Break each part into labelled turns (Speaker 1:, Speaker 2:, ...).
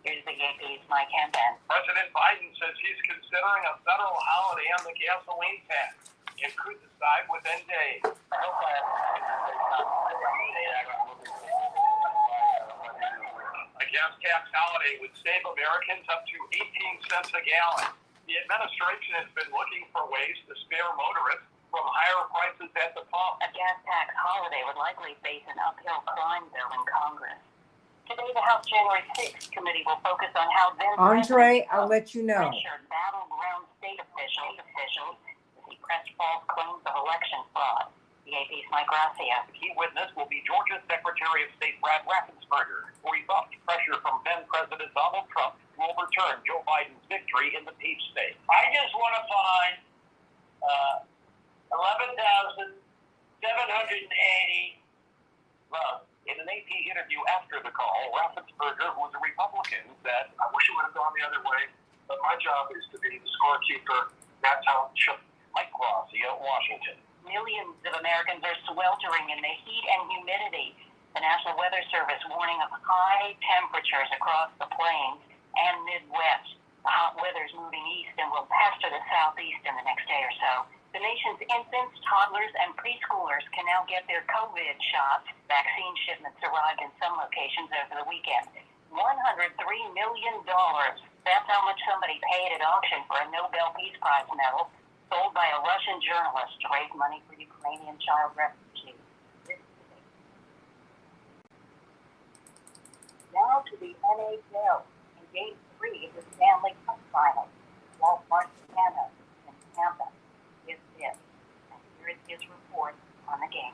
Speaker 1: Here's the AP's Mike Hempen.
Speaker 2: President Biden says he's considering a federal holiday on the gasoline tax and could decide within days.
Speaker 1: I hope I have
Speaker 2: A gas tax holiday would save Americans up to 18 cents a gallon. The administration has been looking for ways to spare motorists from higher prices at the pump.
Speaker 1: A gas tax holiday would likely face an uphill crime bill in Congress. Today, the House January 6th committee will focus on how then
Speaker 3: Andre, I'll let you know.
Speaker 1: pressured battleground state officials as he pressed false claims of election fraud. The AP's Mike Gracia.
Speaker 2: The key witness will be Georgia's Secretary of State Brad Raffensperger, who rebuffed pressure from then President Donald Trump to overturn Joe Biden's victory in the Peach State.
Speaker 4: I just want to find 11,780
Speaker 2: votes. In an AP interview after the call, Raffensperger, who was a Republican, said, "I wish it would have gone the other way, but my job is to be the scorekeeper. That's how it should." Mike Gracia, Washington.
Speaker 1: Millions of Americans are sweltering in the heat and humidity. The National Weather Service warning of high temperatures across the plains and Midwest. The hot weather is moving east and will pass to the southeast in the next day or so. The nation's infants, toddlers, and preschoolers can now get their COVID shots. Vaccine shipments arrived in some locations over the weekend. $103 million. That's how much somebody paid at auction for a Nobel Peace Prize medal sold by a Russian journalist to raise money for Ukrainian child refugees. Now to the NHL in Game 3 of the Stanley Cup Final. Walt Marciano in Tampa is this. And here is his report on the game.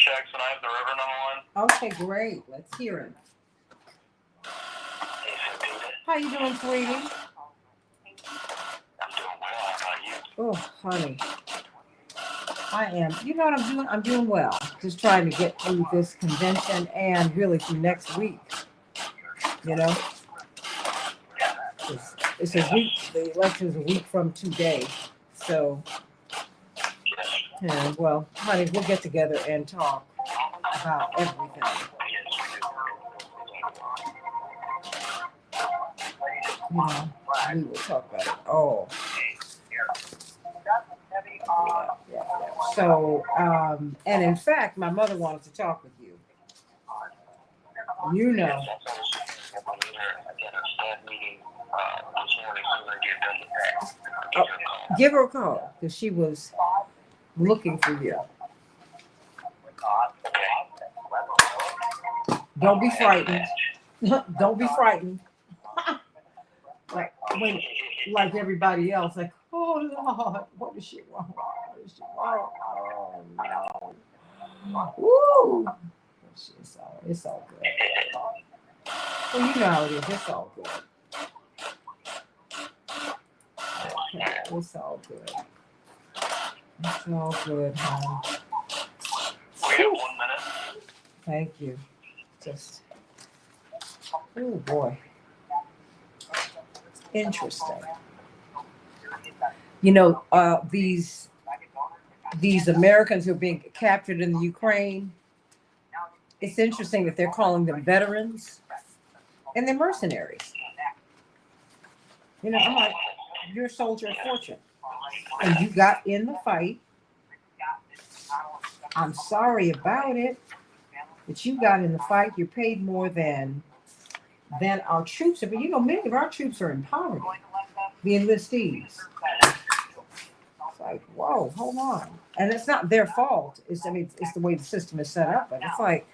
Speaker 2: Jackson, I have the Reverend on the line.
Speaker 3: Okay, great. Let's hear it.
Speaker 2: Hey, Santita.
Speaker 3: How you doing, sweetie?
Speaker 2: I'm doing well. How about you?
Speaker 3: Oh, honey. I am. You know what I'm doing? I'm doing well. Just trying to get through this convention and really through next week. You know? It's a week. The election is a week from today. So, yeah, well, honey, we'll get together and talk about everything. You know, we will talk about it. Oh. Yeah. So, and in fact, my mother wanted to talk with you. You know. Oh, give her a call because she was looking for you. Don't be frightened. Don't be frightened. like everybody else, like, oh Lord, what is she want? What is she want? Oh no. Woo! It's all good. Well, you know how it is. It's all good. Okay, it's all good. It's all good, honey.
Speaker 2: We have 1 minute.
Speaker 3: Thank you. Just, oh boy. Interesting. You know, these Americans who are being captured in the Ukraine, it's interesting that they're calling them veterans and they're mercenaries. You know, I'm like, you're a soldier of fortune and you got in the fight. I'm sorry about it, but you got in the fight. You're paid more than our troops are. But you know, many of our troops are in poverty, the enlistees. It's like, whoa, hold on. And it's not their fault. It's the way the system is set up. But it's like,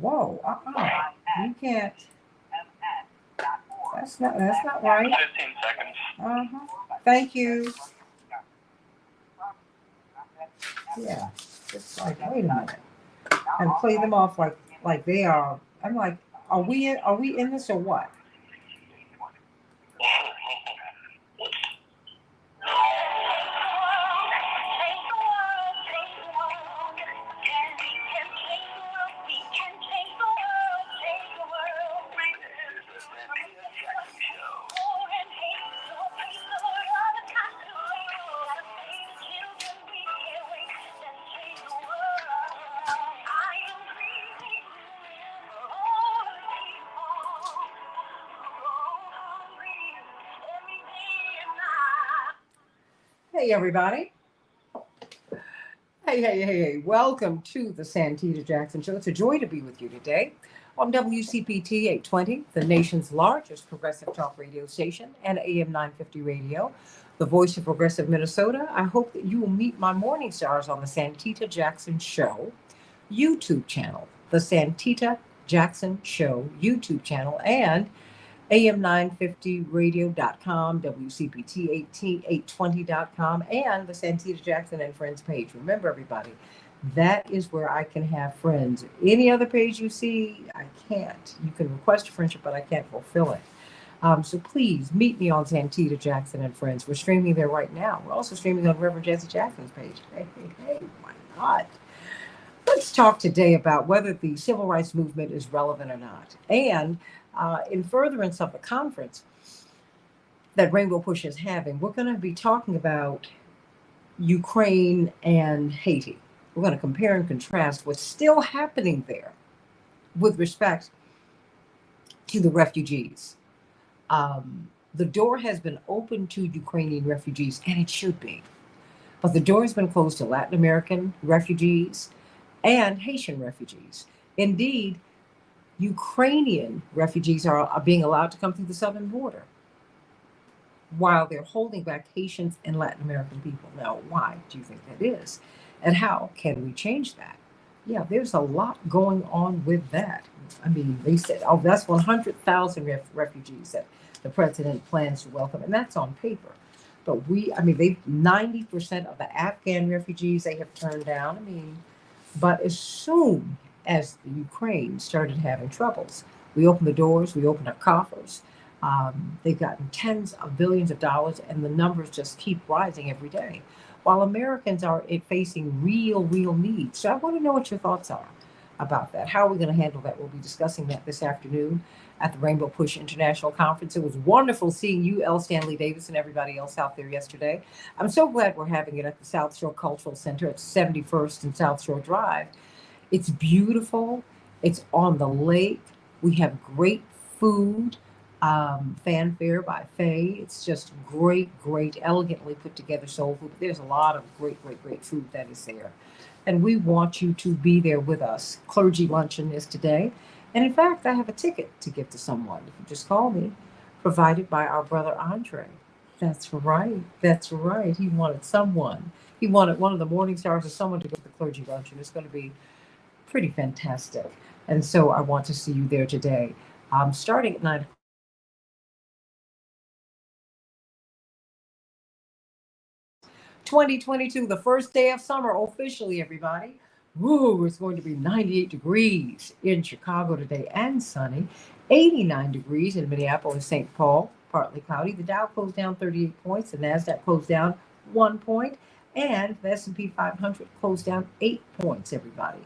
Speaker 3: whoa, you can't. That's not right.
Speaker 2: 15 seconds.
Speaker 3: Thank you. Yeah. It's like, wait a minute. And play them off like they are. I'm like, are we in this or what? Hey, everybody. Hey. Welcome to the Santita Jackson Show. It's a joy to be with you today on WCPT 820, the nation's largest progressive talk radio station, and AM 950 radio, the voice of progressive Minnesota. I hope that you will meet my morning stars on the Santita Jackson Show YouTube channel, the Santita Jackson Show YouTube channel, and AM950radio.com, WCPT820.com, and the Santita Jackson and Friends page. Remember, everybody, that is where I can have friends. Any other page you see, I can't. You can request a friendship, but I can't fulfill it. So please meet me on Santita Jackson and Friends. We're streaming there right now. We're also streaming on Reverend Jesse Jackson's page. Hey, why not? Let's talk today about whether the civil rights movement is relevant or not. And in furtherance of the conference that Rainbow Push is having, we're going to be talking about Ukraine and Haiti. We're going to compare and contrast what's still happening there with respect to the refugees. The door has been open to Ukrainian refugees, and it should be. But the door has been closed to Latin American refugees and Haitian refugees. Indeed, Ukrainian refugees are being allowed to come through the southern border while they're holding back Haitians and Latin American people. Now, why do you think that is? And how can we change that? Yeah, there's a lot going on with that. I mean, they said, oh, that's 100,000 refugees that the president plans to welcome, and that's on paper. But they 90% of the Afghan refugees they have turned down. But as soon as the Ukraine started having troubles, we opened the doors, we opened our coffers. They've gotten tens of billions of dollars, and the numbers just keep rising every day, while Americans are facing real needs. So I want to know what your thoughts are about that. How are we going to handle that? We'll be discussing that this afternoon at the Rainbow Push International Conference. It was wonderful seeing you, L. Stanley Davis, and everybody else out there yesterday. I'm so glad we're having it at the South Shore Cultural Center at 71st and South Shore Drive. It's beautiful. It's on the lake. We have great food, fanfare by Faye. It's just great, elegantly put together soul food. But there's a lot of great food that is there. And we want you to be there with us. Clergy Luncheon is today. And in fact, I have a ticket to give to someone. If you just call me, provided by our brother Andre. That's right. He wanted someone. He wanted one of the morning stars or someone to go to the Clergy Luncheon. It's going to be pretty fantastic. And so I want to see you there today. Starting at 9 o'clock. 2022, the first day of summer officially, everybody. Woo, it's going to be 98 degrees in Chicago today and sunny. 89 degrees in Minneapolis, St. Paul, partly cloudy. The Dow closed down 38 points. The NASDAQ closed down 1 point. And the S&P 500 closed down 8 points, everybody.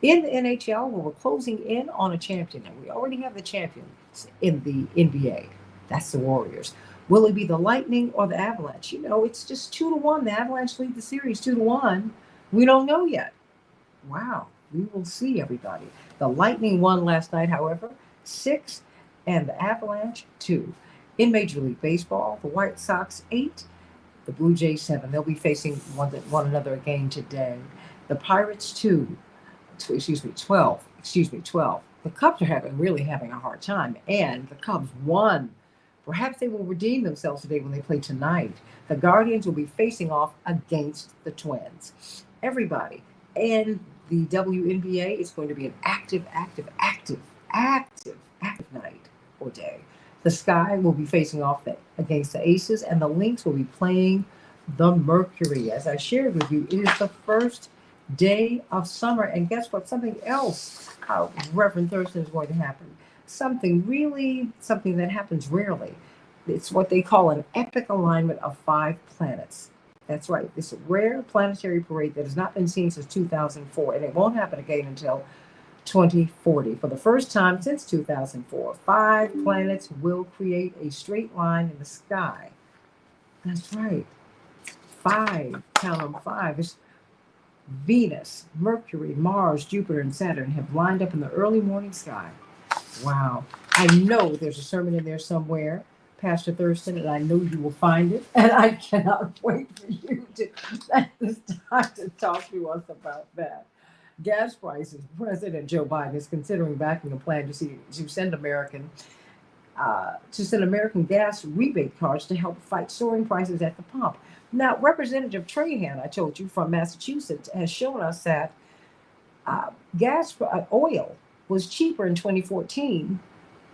Speaker 3: In the NHL, we're closing in on a champion. And we already have the champions in the NBA. That's the Warriors. Will it be the Lightning or the Avalanche? It's just 2-1. The Avalanche lead the series 2-1. We don't know yet. Wow. We will see, everybody. The Lightning won last night, however, 6, and the Avalanche 2. In Major League Baseball, the White Sox 8, the Blue Jays 7. They'll be facing one another again today. The Pirates 12. The Cubs are really having a hard time, and the Cubs won. Perhaps they will redeem themselves today when they play tonight. The Guardians will be facing off against the Twins. Everybody. And the WNBA is going to be an active night or day. The Sky will be facing off against the Aces, and the Lynx will be playing the Mercury. As I shared with you, it is the first day of summer. And guess what? Something else, Reverend Thurston, is going to happen. Something that happens rarely. It's what they call an epic alignment of 5 planets. That's right. This rare planetary parade that has not been seen since 2004, and it won't happen again until 2040. For the first time since 2004, 5 planets will create a straight line in the sky. That's right. Five, count them five. It's Venus, Mercury, Mars, Jupiter, and Saturn have lined up in the early morning sky. Wow. I know there's a sermon in there somewhere, Pastor Thurston, and I know you will find it. And I cannot wait for you to at this time to talk to us about that. Gas prices. President Joe Biden is considering backing a plan to send American gas rebate cards to help fight soaring prices at the pump. Now, Representative Trahan, I told you, from Massachusetts, has shown us that oil was cheaper in 2014.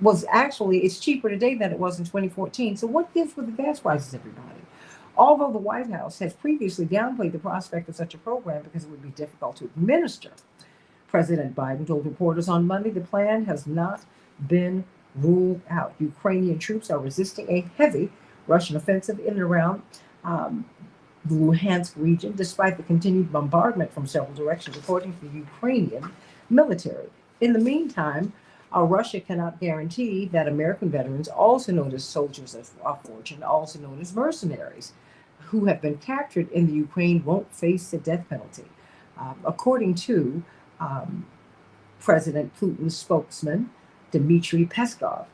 Speaker 3: It's cheaper today than it was in 2014. So what gives with the gas prices, everybody? Although the White House has previously downplayed the prospect of such a program because it would be difficult to administer, President Biden told reporters on Monday the plan has not been ruled out. Ukrainian troops are resisting a heavy Russian offensive in and around the Luhansk region, despite the continued bombardment from several directions, according to the Ukrainian military. In the meantime, Russia cannot guarantee that American veterans, also known as soldiers of fortune, also known as mercenaries, who have been captured in the Ukraine, won't face the death penalty. According to President Putin's spokesman, Dmitry Peskov.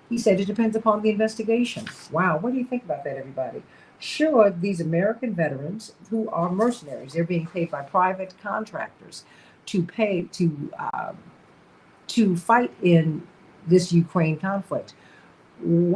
Speaker 3: He said it depends upon the investigation. Wow, what do you think about that, everybody? Sure, these American veterans who are mercenaries, they're being paid by private contractors to fight in this Ukraine conflict.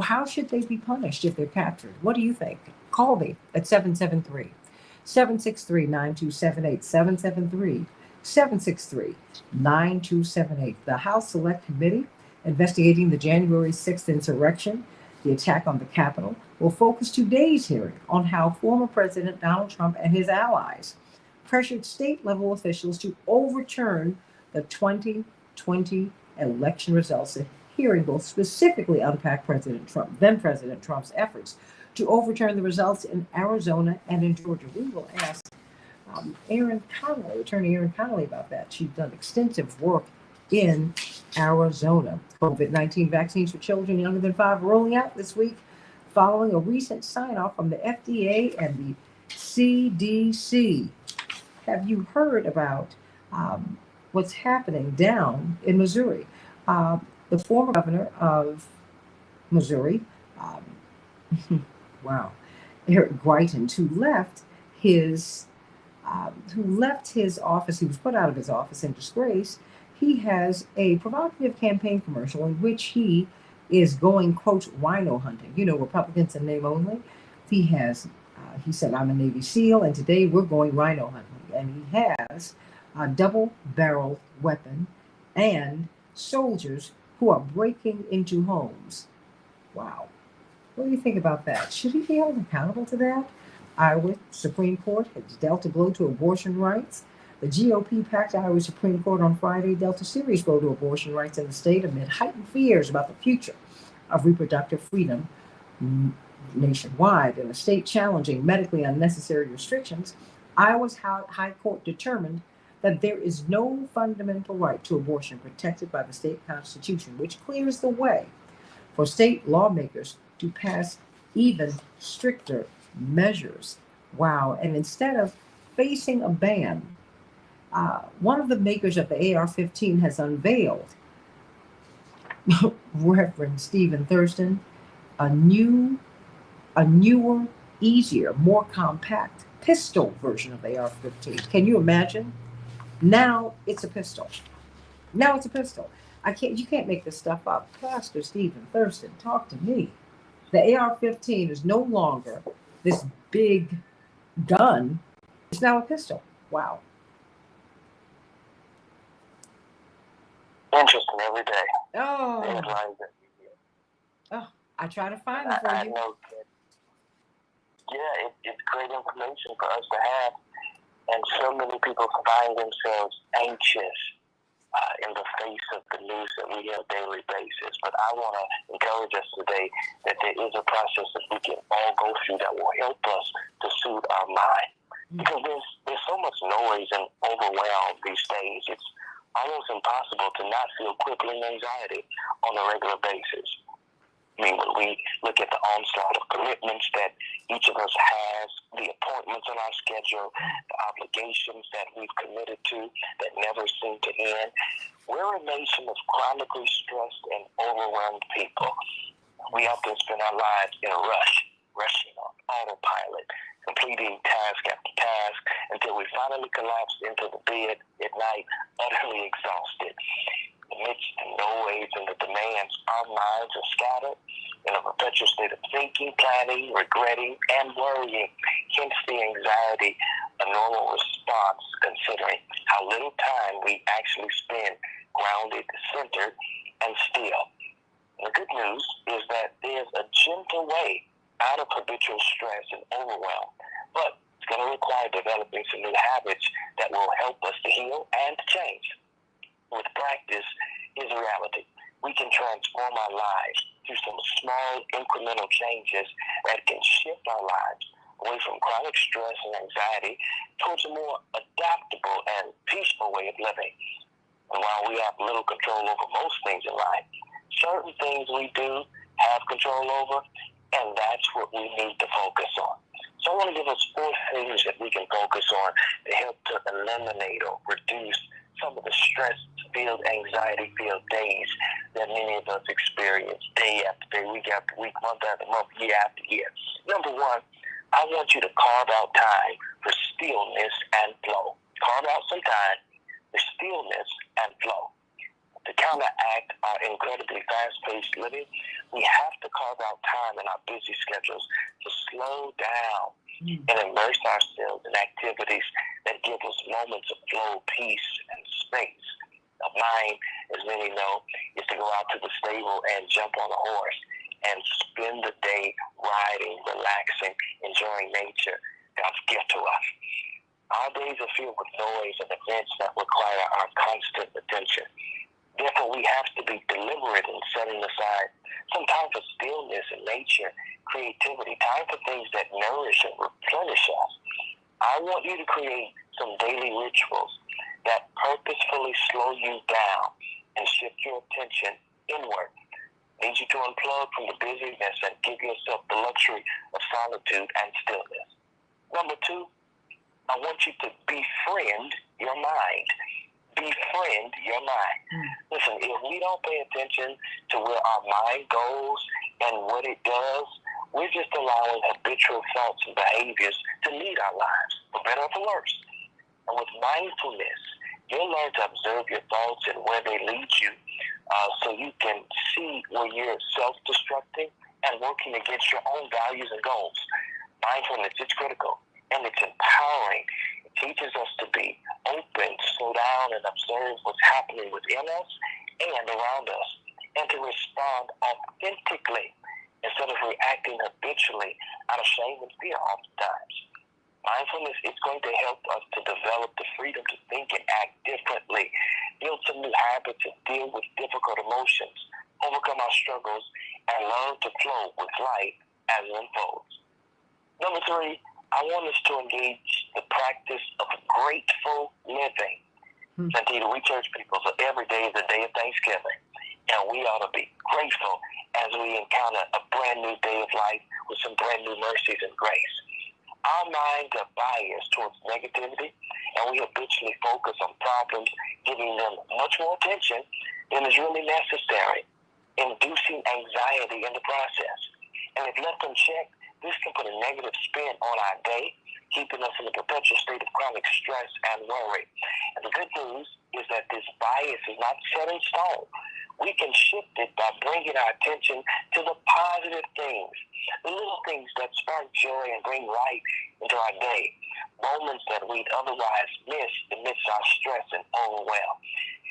Speaker 3: How should they be punished if they're captured? What do you think? Call me at 773-763-9278. 773-763-9278. The House Select Committee investigating the January 6th insurrection, the attack on the Capitol, will focus today's hearing on how former President Donald Trump and his allies pressured state-level officials to overturn the 2020 election results. The hearing will specifically unpack then President Trump's efforts to overturn the results in Arizona and in Georgia. We will ask Attorney Erin Connolly about that. She's done extensive work in Arizona. COVID-19 vaccines for children younger than 5 are rolling out this week following a recent sign-off from the FDA and the CDC. Have you heard about what's happening down in Missouri? The former governor of Missouri, wow, Eric Greitens, who left his office. He was put out of his office in disgrace. He has a provocative campaign commercial in which he is going, quote, rhino hunting. Republicans in name only. He said, I'm a Navy SEAL, and today we're going rhino hunting. And he has a double-barreled weapon and soldiers who are breaking into homes. Wow. What do you think about that? Should he be held accountable to that? Iowa Supreme Court has dealt a blow to abortion rights. The GOP-packed Iowa Supreme Court on Friday dealt a serious blow to abortion rights in the state amid heightened fears about the future of reproductive freedom nationwide. In a state challenging medically unnecessary restrictions, Iowa's High Court determined that there is no fundamental right to abortion protected by the state constitution, which clears the way for state lawmakers to pass even stricter measures. Wow. And instead of facing a ban, one of the makers of the AR-15 has unveiled, Reverend Stephen Thurston, a newer, easier, more compact pistol version of the AR-15. Can you imagine? Now it's a pistol. You can't make this stuff up. Pastor Stephen Thurston, talk to me. The AR-15 is no longer this big gun. It's now a pistol. Wow.
Speaker 2: Interesting every day.
Speaker 3: Oh, I try to find them for you.
Speaker 2: it's great information for us to have. And so many people find themselves anxious in the face of the news that we hear on a daily basis. But I want to encourage us today that there is a process that we can all go through that will help us to soothe our mind. Because there's so much noise and overwhelm these days. It's almost impossible to not feel crippling anxiety on a regular basis. I mean, when we look at the onslaught of commitments that each of us has, the appointments on our schedule, the obligations that we've committed to that never seem to end, we're a nation of chronically stressed and overwhelmed people. We often spend our lives in a rush, rushing on autopilot, completing task after task until we finally collapse into the bed at night, utterly exhausted. Amidst the noise and the demands, our minds are scattered in a perpetual state of thinking, planning, regretting, and worrying. Hence the anxiety, a normal response considering how little time we actually spend grounded, centered, and still. The good news is that there's a gentle way out of habitual stress and overwhelm, but it's going to require developing some new habits that will help us to heal and to change. With practice is reality. We can transform our lives through some small incremental changes that can shift our lives away from chronic stress and anxiety towards a more adaptable and peaceful way of living. And while we have little control over most things in life, certain things we do have control over, and that's what we need to focus on. So I want to give us 4 things that we can focus on to help to eliminate or reduce some of the stress-filled, anxiety-filled days that many of us experience day after day, week after week, month after month, year after year. Number 1, I want you to carve out time for stillness and flow. Carve out some time for stillness and flow. To counteract our incredibly fast-paced living, we have to carve out time in our busy schedules to slow down and immerse ourselves in activities that give us moments of flow, peace, and space. Now, mine, as many know, is to go out to the stable and jump on a horse and spend the day riding, relaxing, enjoying nature, God's gift to us. Our days are filled with noise and events that require our constant attention. Therefore, we have to be deliberate in setting aside some time for stillness and nature, creativity, time for things that nourish and replenish us. I want you to create some daily rituals that purposefully slow you down and shift your attention inward. I need you to unplug from the busyness and give yourself the luxury of solitude and stillness. Number 2, I want you to befriend your mind. Befriend your mind. Listen, if we don't pay attention to where our mind goes and what it does, we're just allowing habitual thoughts and behaviors to lead our lives, for better or for worse. And with mindfulness, you'll learn to observe your thoughts and where they lead you, so you can see where you're self-destructing and working against your own values and goals. Mindfulness is critical, and it's empowering. It teaches us to be open, slow down, and observe what's happening within us and around us, and to respond authentically instead of reacting habitually out of shame and fear oftentimes. Mindfulness is going to help us to develop the freedom to think and act differently, build some new habits, and deal with difficult emotions, overcome our struggles, and learn to flow with life as it unfolds. Number 3, I want us to engage the practice of grateful living. Santita, we church people, so every day is a day of Thanksgiving, and we ought to be grateful as we encounter a brand new day of life with some brand new mercies and grace. Our minds are biased towards negativity, and we habitually focus on problems, giving them much more attention than is really necessary, inducing anxiety in the process. And if left unchecked, this can put a negative spin on our day, keeping us in a perpetual state of chronic stress and worry. And the good news is that this bias is not set in stone. We can shift it by bringing our attention to the positive things, the little things that spark joy and bring light into our day, moments that we'd otherwise miss amidst our stress and overwhelm.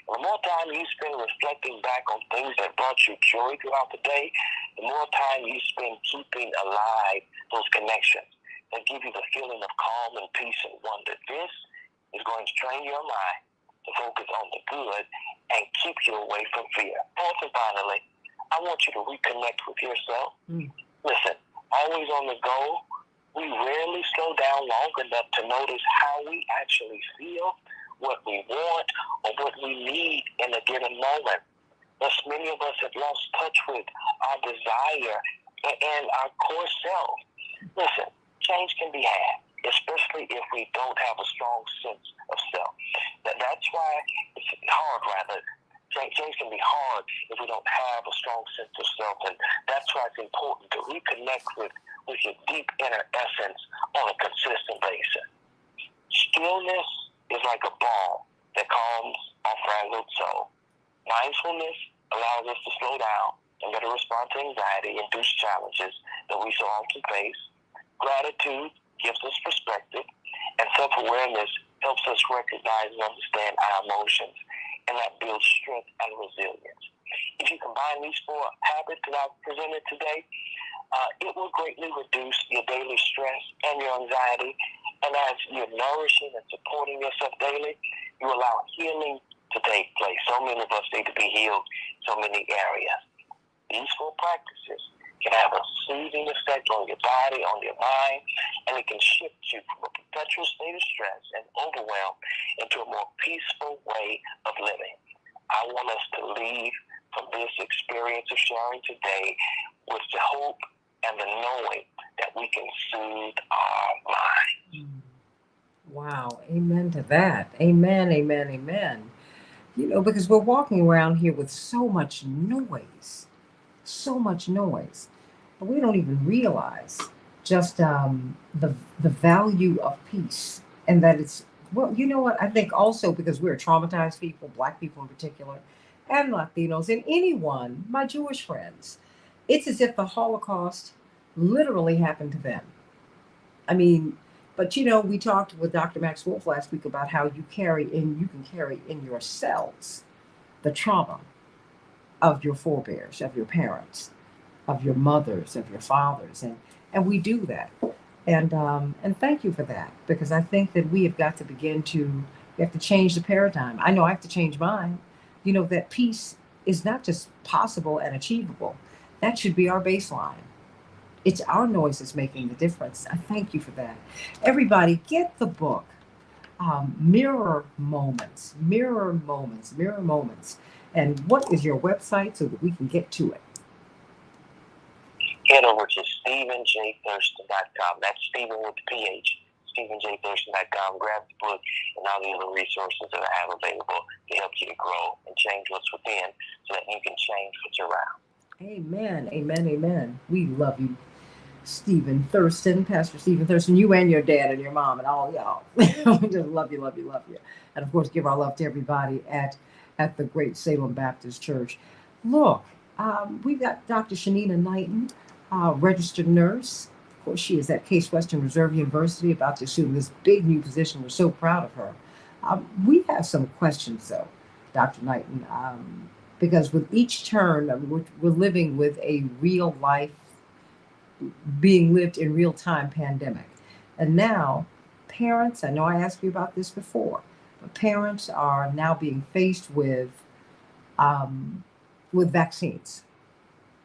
Speaker 2: The more time you spend reflecting back on things that brought you joy throughout the day, the more time you spend keeping alive those connections. that give you the feeling of calm and peace and wonder. This is going to train your mind to focus on the good and keep you away from fear. Fourth and finally, I want you to reconnect with yourself. Listen, always on the go, we rarely slow down long enough to notice how we actually feel, what we want, or what we need in a given moment. Thus, many of us have lost touch with our desire and our core self. Listen, change can be had, especially if we don't have a strong sense of self. That's why it's hard, rather. Change can be hard if we don't have a strong sense of self, and that's why it's important to reconnect with your deep inner essence on a consistent basis. Stillness is like a balm that calms our frazzled soul. Mindfulness allows us to slow down and better respond to anxiety-induced challenges that we so often face. Gratitude gives us perspective, and self-awareness helps us recognize and understand our emotions, and that builds strength and resilience. If you combine these four habits that I've presented today, it will greatly reduce your daily stress and your anxiety. And as you're nourishing and supporting yourself daily, you allow healing to take place. So many of us need to be healed in so many areas. These four practices can have a soothing effect on your body, on your mind, and it can shift you from a perpetual state of stress and overwhelm into a more peaceful way of living. I want us to leave from this experience of sharing today with the hope and the knowing that we can soothe our mind.
Speaker 3: Wow. Amen to that. Amen, amen, amen. You know, because we're walking around here with so much noise, but we don't even realize just the value of peace, and that it's, well, you know what? I think also because we're traumatized people, Black people in particular, and Latinos, and anyone, my Jewish friends, it's as if the Holocaust literally happened to them. I mean, but you know, we talked with Dr. Max Wolf last week about how you can carry in your cells the trauma of your forebears, of your parents, of your mothers, of your fathers, and we do that, and thank you for that, because I think that we have got to we have to change the paradigm. I know I have to change mine. You know, that peace is not just possible and achievable. That should be our baseline. It's our noise that's making the difference. I thank you for that. Everybody, get the book, Mirror Moments, Mirror Moments, Mirror Moments. And what is your website so that we can get to it?
Speaker 2: Head over to StephenJThurston.com. That's Stephen with the PH. StephenJThurston.com. Grab the book and all the other resources that I have available to help you to grow and change what's within so that you can change what's around. Amen,
Speaker 3: amen, amen. We love you, Stephen Thurston, Pastor Stephen Thurston, you and your dad and your mom and all y'all. We just love you, love you, love you. And of course, give our love to everybody at the Great Salem Baptist Church. Look, we've got Dr. Shanina Knighton, registered nurse. Of course, she is at Case Western Reserve University, about to assume this big new position. We're so proud of her. We have some questions, though, Dr. Knighton, because with each turn, we're living with a real life, being lived in real time pandemic. And now, parents, I know I asked you about this before, but parents are now being faced with vaccines.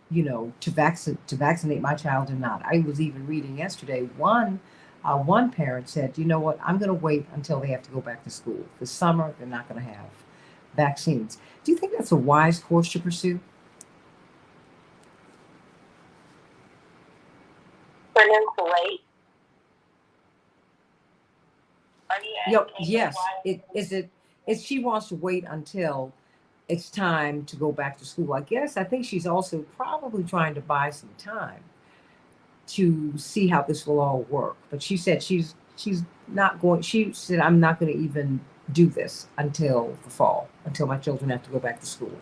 Speaker 3: You know, to vaccinate my child or not. I was even reading yesterday, one parent said, you know what, I'm going to wait until they have to go back to school. This summer, they're not going to have vaccines. Do you think that's a wise course to pursue?
Speaker 1: For them to wait? Are you asking
Speaker 3: yes.
Speaker 1: why?
Speaker 3: She wants to wait until it's time to go back to school. I think she's also probably trying to buy some time to see how this will all work. But she said she's not going. She said, I'm not going to even do this until the fall, until my children have to go back to school.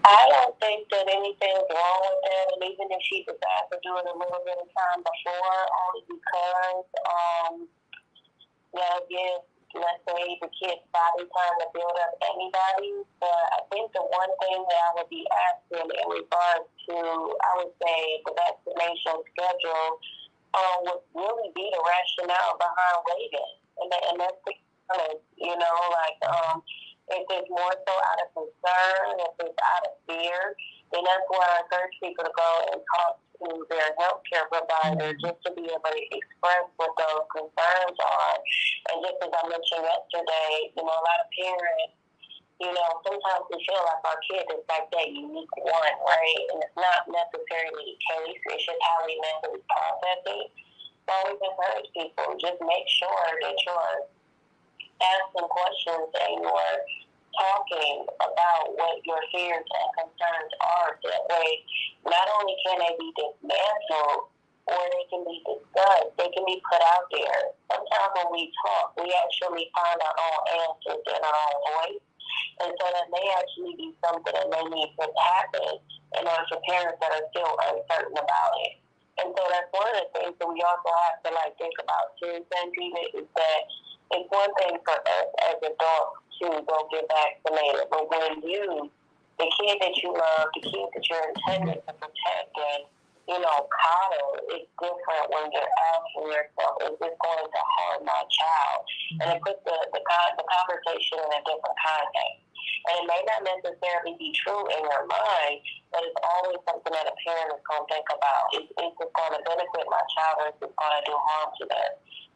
Speaker 1: I don't think that anything's wrong with that, and even if she decides to do it a little bit of time before, only because, again,
Speaker 5: let's say, the kid's body trying to build up antibodies. But I think the one thing that I would be asking in regards to, I would say, the vaccination schedule would really be the rationale behind waiting. And that's the honest, if it's more so out of concern, if it's out of fear, then that's where I encourage people to go and talk to their healthcare provider just to be able to express what those concerns are. And just as I mentioned yesterday, a lot of parents, sometimes we feel like our kid is like that unique one, right? And it's not necessarily the case. It's just how we mentally process it. So I always encourage people, just make sure that you're asking questions and you're talking about what your fears and concerns are. That way, not only can they be dismantled or they can be discussed, they can be put out there. Sometimes when we talk, we actually find our own answers in our own voice. And so that may actually be something that may need to happen in order for parents that are still uncertain about it. And so that's one of the things that we also have to think about too, Santita, is that it's one thing for us as adults to go get vaccinated, but when the kid that you love, the kid that you're intended to protect and, coddle, it's different when you're asking yourself, is this going to harm my child? And it puts the conversation in a different context. And it may not necessarily be true in your mind, but it's always something that a parent is going to think about. Is this going to benefit my child or is this going to do harm to them?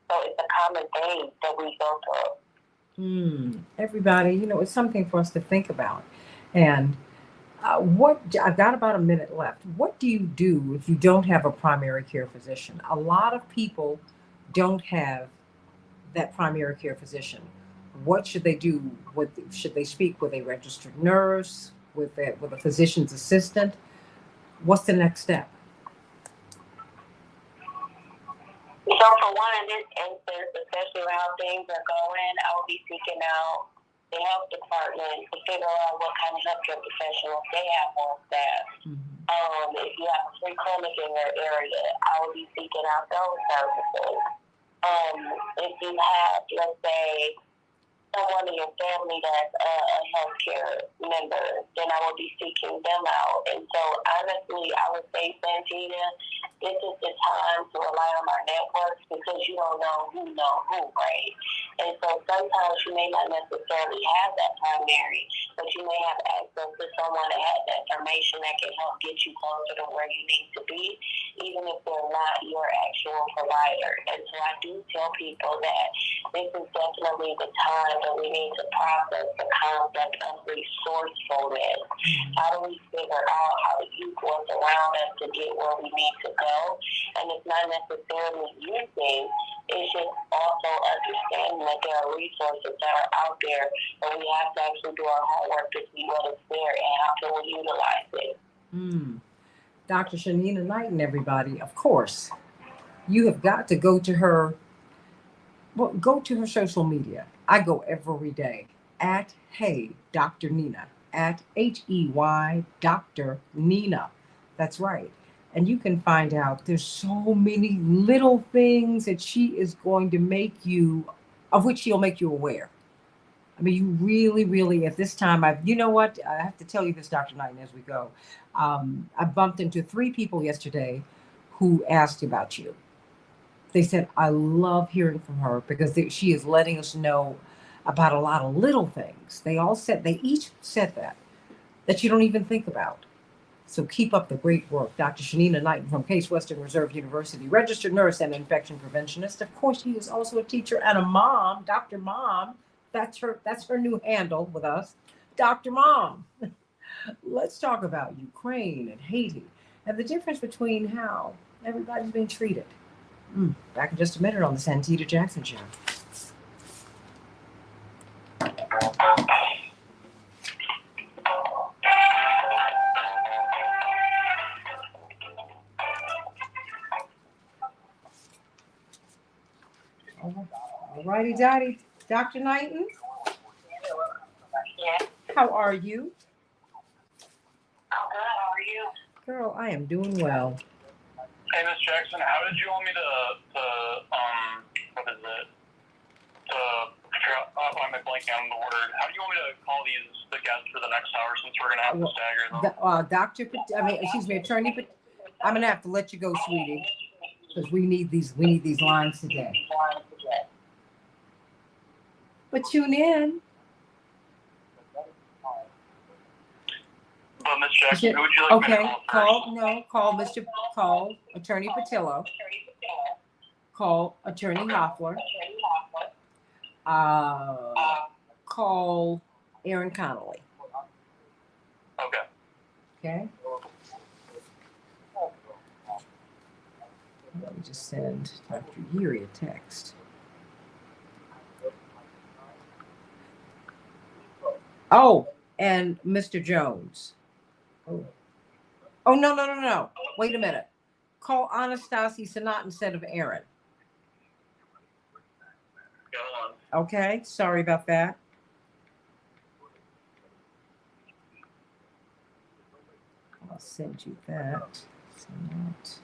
Speaker 5: So it's a common thing that we go through.
Speaker 3: Everybody, it's something for us to think about. And I've got about a minute left. What do you do if you don't have a primary care physician? A lot of people don't have that primary care physician. What should they do? Should they speak with a registered nurse, with a physician's assistant? What's the next step?
Speaker 5: So for one, in this instance, especially how things are going, I will be seeking out the health department to figure out what kind of healthcare professionals they have on staff. If you have a free clinic in your area, I will be seeking out those services. If you have, let's say, someone in your family that's a healthcare member, then I will be seeking them out. And so honestly, I would say, Santita, this is the time to rely on our networks because you don't know who, right? And so sometimes you may not necessarily have that primary, but you may have access to someone that has that information that can help get you closer to where you need to be, even if they're not your actual provider. And so I do tell people that this is definitely the time that we need to process the concept of resourcefulness. How do we figure out how to use what's around us to get where we need to go? And it's not necessarily using, it's just also understanding that there are resources that are out there, but we have to actually do our homework to see what is there and how can we utilize it.
Speaker 3: Dr. Shanina Knighton, everybody, of course, you have got to go to her social media. I go every day at Hey Dr. Nina, at HEY Dr. Nina. That's right. And you can find out there's so many little things that she is going to of which she'll make you aware. I mean, you really, really, at this time, you know what? I have to tell you this, Dr. Knighton, as we go. I bumped into 3 people yesterday who asked about you. They said, I love hearing from her because she is letting us know about a lot of little things. They each said that you don't even think about. So keep up the great work. Dr. Shanina Knighton from Case Western Reserve University, registered nurse and infection preventionist. Of course, she is also a teacher and a mom. Dr. Mom, that's her new handle with us. Dr. Mom. Let's talk about Ukraine and Haiti and the difference between how everybody's been treated. Back in just a minute on the Santita Jackson Show. All righty, Dottie. Dr. Knighton?
Speaker 5: Yeah.
Speaker 3: How are you?
Speaker 5: I'm good. How are you?
Speaker 3: Girl, I am doing well.
Speaker 4: Hey, Miss Jackson, how did you want me to figure
Speaker 2: blanking on the word. How do you want me to call the guests for the next hour since we're going to have to stagger them?
Speaker 3: Attorney, I'm going to have to let you go, sweetie, because we need these lines today. But tune in.
Speaker 2: But Ms. Jackson, who would you like me to call first?
Speaker 3: Call Attorney Patillo. Call Attorney Hoffler. Call Aaron Connolly. Okay. Let me just send Dr. Yuri a text. Oh, and Mr. Jones. Oh, no. Wait a minute. Call Anastasi Sanat instead of Aaron.
Speaker 2: Go on.
Speaker 3: Okay, sorry about that. I'll send you that. Sanat.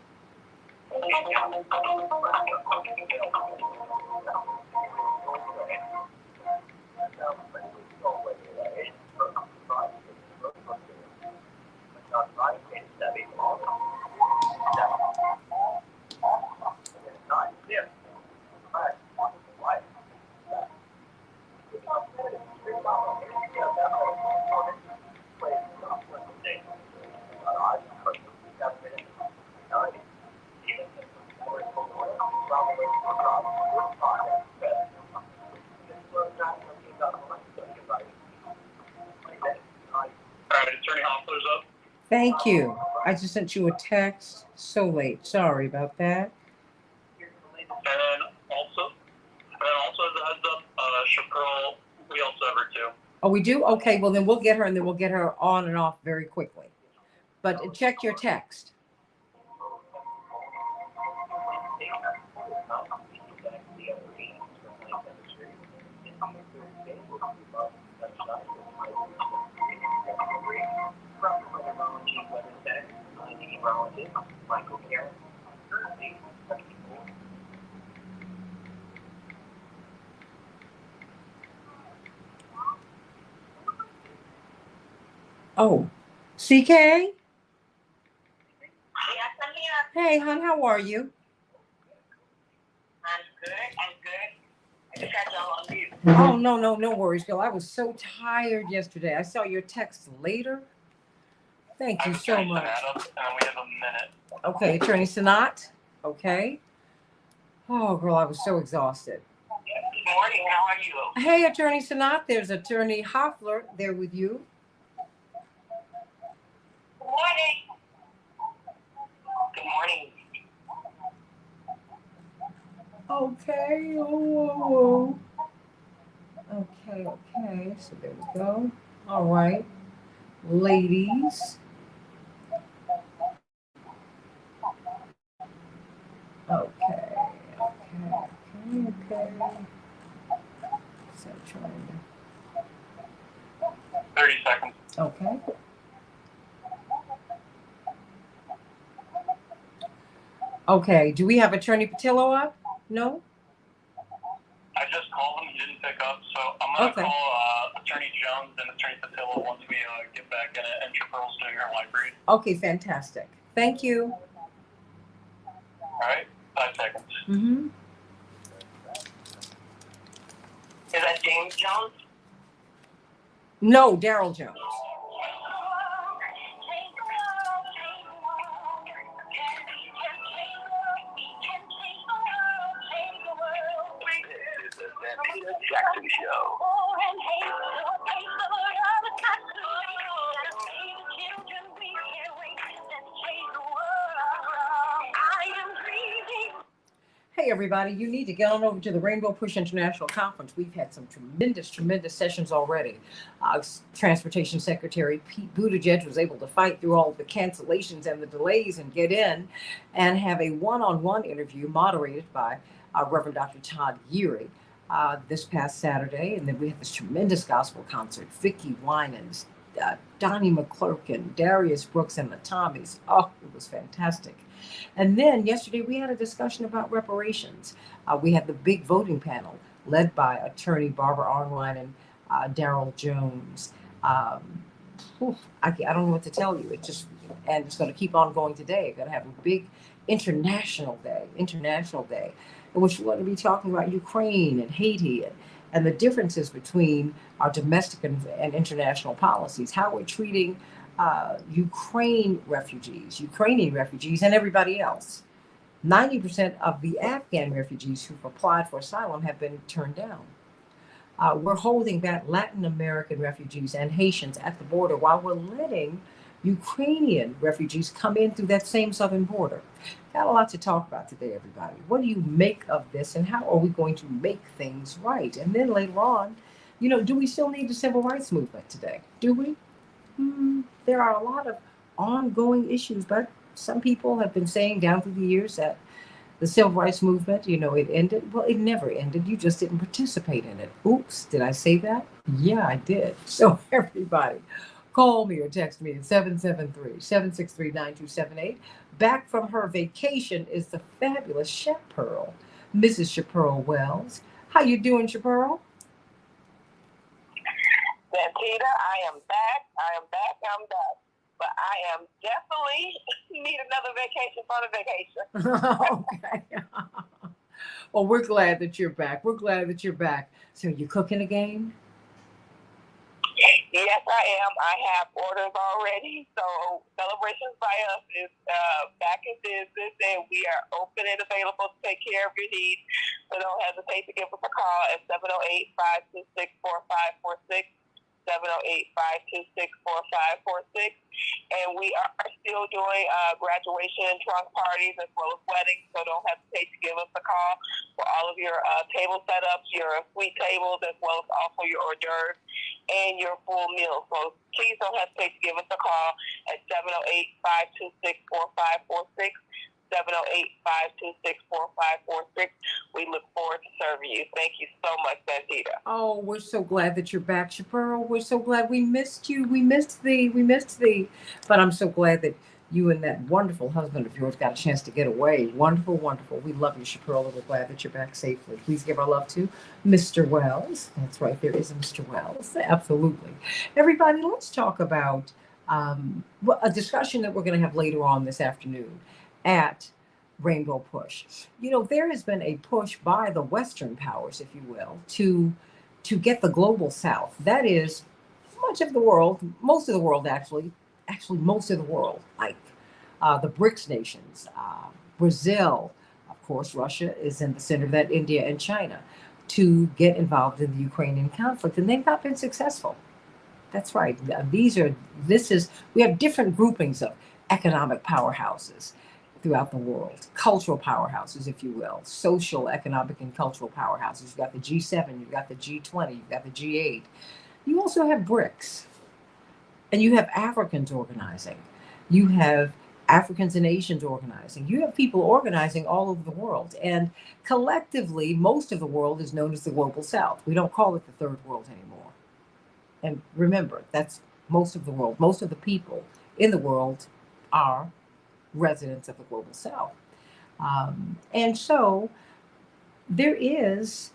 Speaker 3: Thank you. I just sent you a text. So late. Sorry about that.
Speaker 2: And then also as a heads up, Chappelle, we also have her too.
Speaker 3: Oh, we do? Okay, well then we'll get her, and then we'll get her on and off very quickly. But check your text. Oh, CK?
Speaker 5: Yes, I'm here.
Speaker 3: Hey, hon, how are you?
Speaker 5: I'm good. I just had y'all on mute.
Speaker 3: Oh, no worries, girl. I was so tired yesterday. I saw your text later. Thank you so much.
Speaker 2: We have a minute.
Speaker 3: Okay, Attorney Sanat. Okay. Oh, girl, I was so exhausted.
Speaker 5: Good morning. How are you?
Speaker 3: Hey, Attorney Sanat. There's Attorney Hoffler there with you.
Speaker 5: Good morning. Good morning.
Speaker 3: Okay. Oh. Okay. So there we go. All right. Ladies. Okay. So trying to.
Speaker 2: 30 seconds.
Speaker 3: Okay. Okay. Do we have Attorney Patillo up? No?
Speaker 2: I just called him. He didn't pick up. So I'm going to call Attorney Jones and Attorney Patillo once we get back in it and Chappelle's doing her library.
Speaker 3: Okay, fantastic. Thank you.
Speaker 2: All right. 5 seconds.
Speaker 3: Mm-hmm.
Speaker 5: Is that James Jones?
Speaker 3: No, Daryl Jones.
Speaker 2: This is the Santita Jackson Show.
Speaker 3: Hey, everybody, you need to get on over to the Rainbow Push International Conference. We've had some tremendous sessions already. Transportation Secretary Pete Buttigieg was able to fight through all the cancellations and the delays and get in and have a one-on-one interview moderated by Reverend Dr. Todd Yuri this past Saturday. And then we had this tremendous gospel concert, Vicki Winans, Donnie McClurkin, Darius Brooks, and the Tommies. Oh, it was fantastic. And then yesterday we had a discussion about reparations. We had the big voting panel led by attorney Barbara Arnwine and Daryl Jones. Um, I don't know what to tell you. And it's going to keep on going today. Going to have a big international day, in which we're going to be talking about Ukraine and Haiti and the differences between our domestic and international policies, how we're treating Ukrainian refugees, and everybody else. 90% of the Afghan refugees who've applied for asylum have been turned down. We're holding back Latin American refugees and Haitians at the border while we're letting Ukrainian refugees come in through that same southern border. Got a lot to talk about today, everybody. What do you make of this, and how are we going to make things right? And then later on, do we still need the civil rights movement today? Do we? There are a lot of ongoing issues, but some people have been saying down through the years that the civil rights movement, it ended. Well, it never ended. You just didn't participate in it. Oops, did I say that? Yeah, I did. So everybody, call me or text me at 773-763-9278. Back from her vacation is the fabulous Chaparral, Mrs. Chaparral Wells. How you doing, Chaparral?
Speaker 5: Santita, I am back. I'm back. But I am definitely need another vacation for the vacation.
Speaker 3: Okay. Well, we're glad that you're back. So you cooking again?
Speaker 5: Yes, I am. I have orders already. So Celebrations by Us is back in business, and we are open and available to take care of your needs. So don't hesitate to give us a call at 708-526-4546. 708-526-4546. And we are still doing graduation and trunk parties as well as weddings, so don't hesitate to give us a call for all of your table setups, your suite tables, as well as also your hors d'oeuvres and your full meals. So please don't hesitate to give us a call at 708-526-4546. 708-526-4546. We look forward to serving you. Thank you so much, Santita.
Speaker 3: Oh, we're so glad that you're back, Chaparral. We're so glad. We missed you. We missed thee. But I'm so glad that you and that wonderful husband of yours got a chance to get away. Wonderful, wonderful. We love you, Chaparral, and we're glad that you're back safely. Please give our love to Mr. Wells. That's right, there is a Mr. Wells. Absolutely. Everybody, let's talk about a discussion that we're going to have later on this afternoon at Rainbow Push. There has been a push by the Western powers, if you will, to get the global South. That is most of the world, most of the world, like the BRICS nations, Brazil, of course, Russia is in the center of that, India and China, to get involved in the Ukrainian conflict, and they've not been successful. That's right. We have different groupings of economic powerhouses throughout the world, cultural powerhouses, if you will, social, economic, and cultural powerhouses. You've got the G7, you've got the G20, you've got the G8. You also have BRICS, and you have Africans organizing. You have Africans and Asians organizing. You have people organizing all over the world. And collectively, most of the world is known as the Global South. We don't call it the Third World anymore. And remember, that's most of the world. Most of the people in the world are residents of the Global South. And so there is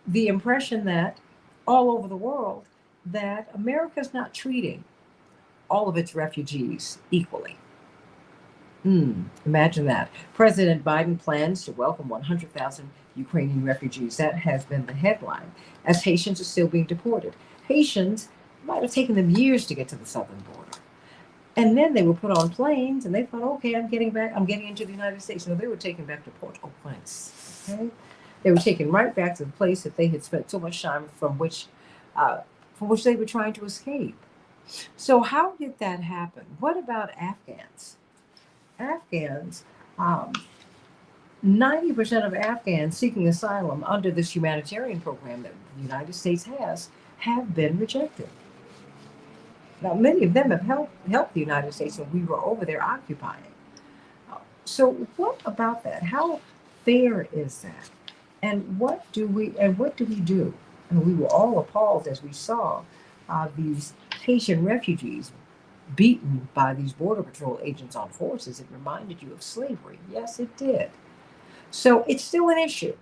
Speaker 3: the impression that all over the world that America's not treating all of its refugees equally. Imagine that. President Biden plans to welcome 100,000 Ukrainian refugees. That has been the headline, as Haitians are still being deported. Haitians might have taken them years to get to the southern border. And then they were put on planes, and they thought, okay, I'm getting into the United States. No, they were taken back to Port-au-Prince. Okay? They were taken right back to the place that they had spent so much time from which they were trying to escape. So how did that happen? What about Afghans? 90% of Afghans seeking asylum under this humanitarian program that the United States has have been rejected. Now, many of them have helped the United States when we were over there occupying. So what about that? How fair is that? And what do we do? And we were all appalled as we saw these Haitian refugees beaten by these Border Patrol agents on horses. It reminded you of slavery. Yes, it did. So it's still an issue.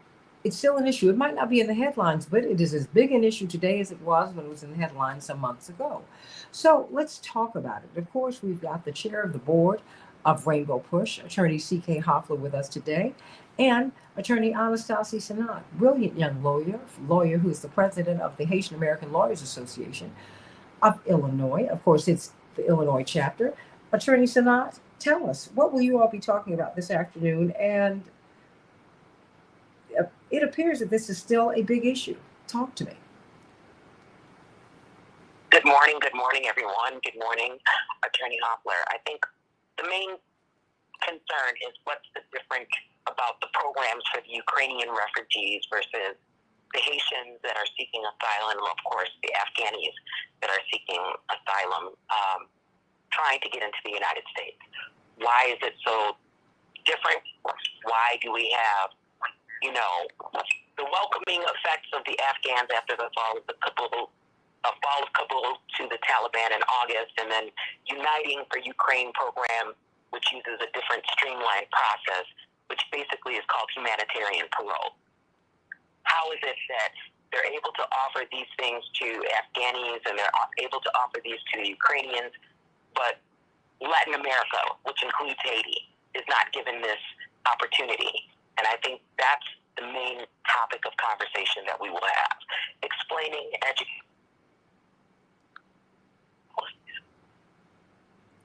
Speaker 3: it's still an issue. It might not be in the headlines, but it is as big an issue today as it was when it was in the headlines some months ago. So let's talk about it. Of course, we've got the chair of the board of Rainbow Push, Attorney C.K. Hoffler, with us today, and Attorney Anastasi Sanat, brilliant young lawyer who is the president of the Haitian American Lawyers Association of Illinois. Of course, it's the Illinois chapter. Attorney Sanat, tell us, what will you all be talking about this afternoon? And it appears that this is still a big issue. Talk to me.
Speaker 6: Good morning, everyone. Good morning, Attorney Hoffler. I think the main concern is what's the difference about the programs for the Ukrainian refugees versus the Haitians that are seeking asylum, and of course the Afghanis that are seeking asylum, trying to get into the United States. Why is it so different? Why do we have, the welcoming effects of the Afghans after the fall of Kabul to the Taliban in August, and then Uniting for Ukraine program, which uses a different streamlined process, which basically is called humanitarian parole. How is it that they're able to offer these things to Afghanis and they're able to offer these to the Ukrainians, but Latin America, which includes Haiti, is not given this opportunity? And I think that's the main topic of conversation that we will have. Explaining education.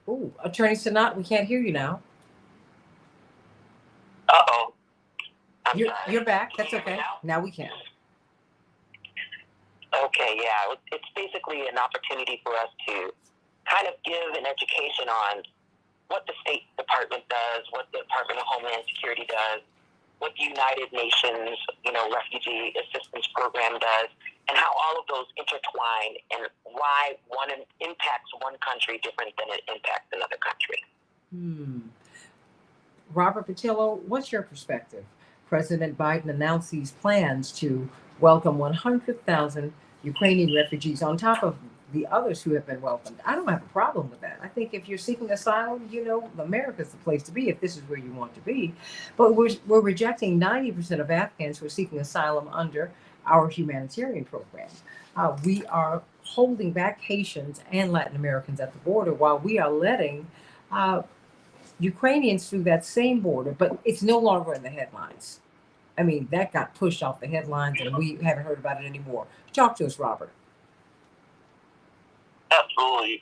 Speaker 3: Oh, Attorney Sanat, we can't hear you now.
Speaker 6: Uh-oh.
Speaker 3: You're back. That's okay. Now we can.
Speaker 6: Okay, yeah. It's basically an opportunity for us to kind of give an education on what the State Department does, what the Department of Homeland Security does, what the United Nations, Refugee Assistance Program does, and how all of those intertwine and why one impacts one country different than it impacts another country.
Speaker 3: Robert Patillo, what's your perspective? President Biden announced these plans to welcome 100,000 Ukrainian refugees on top of the others who have been welcomed. I don't have a problem with that. I think if you're seeking asylum, America's the place to be if this is where you want to be. But we're rejecting 90% of Afghans who are seeking asylum under our humanitarian program. We are holding back Haitians and Latin Americans at the border while we are letting Ukrainians through that same border, but it's no longer in the headlines. I mean, that got pushed off the headlines and we haven't heard about it anymore. Talk to us, Robert.
Speaker 2: Absolutely.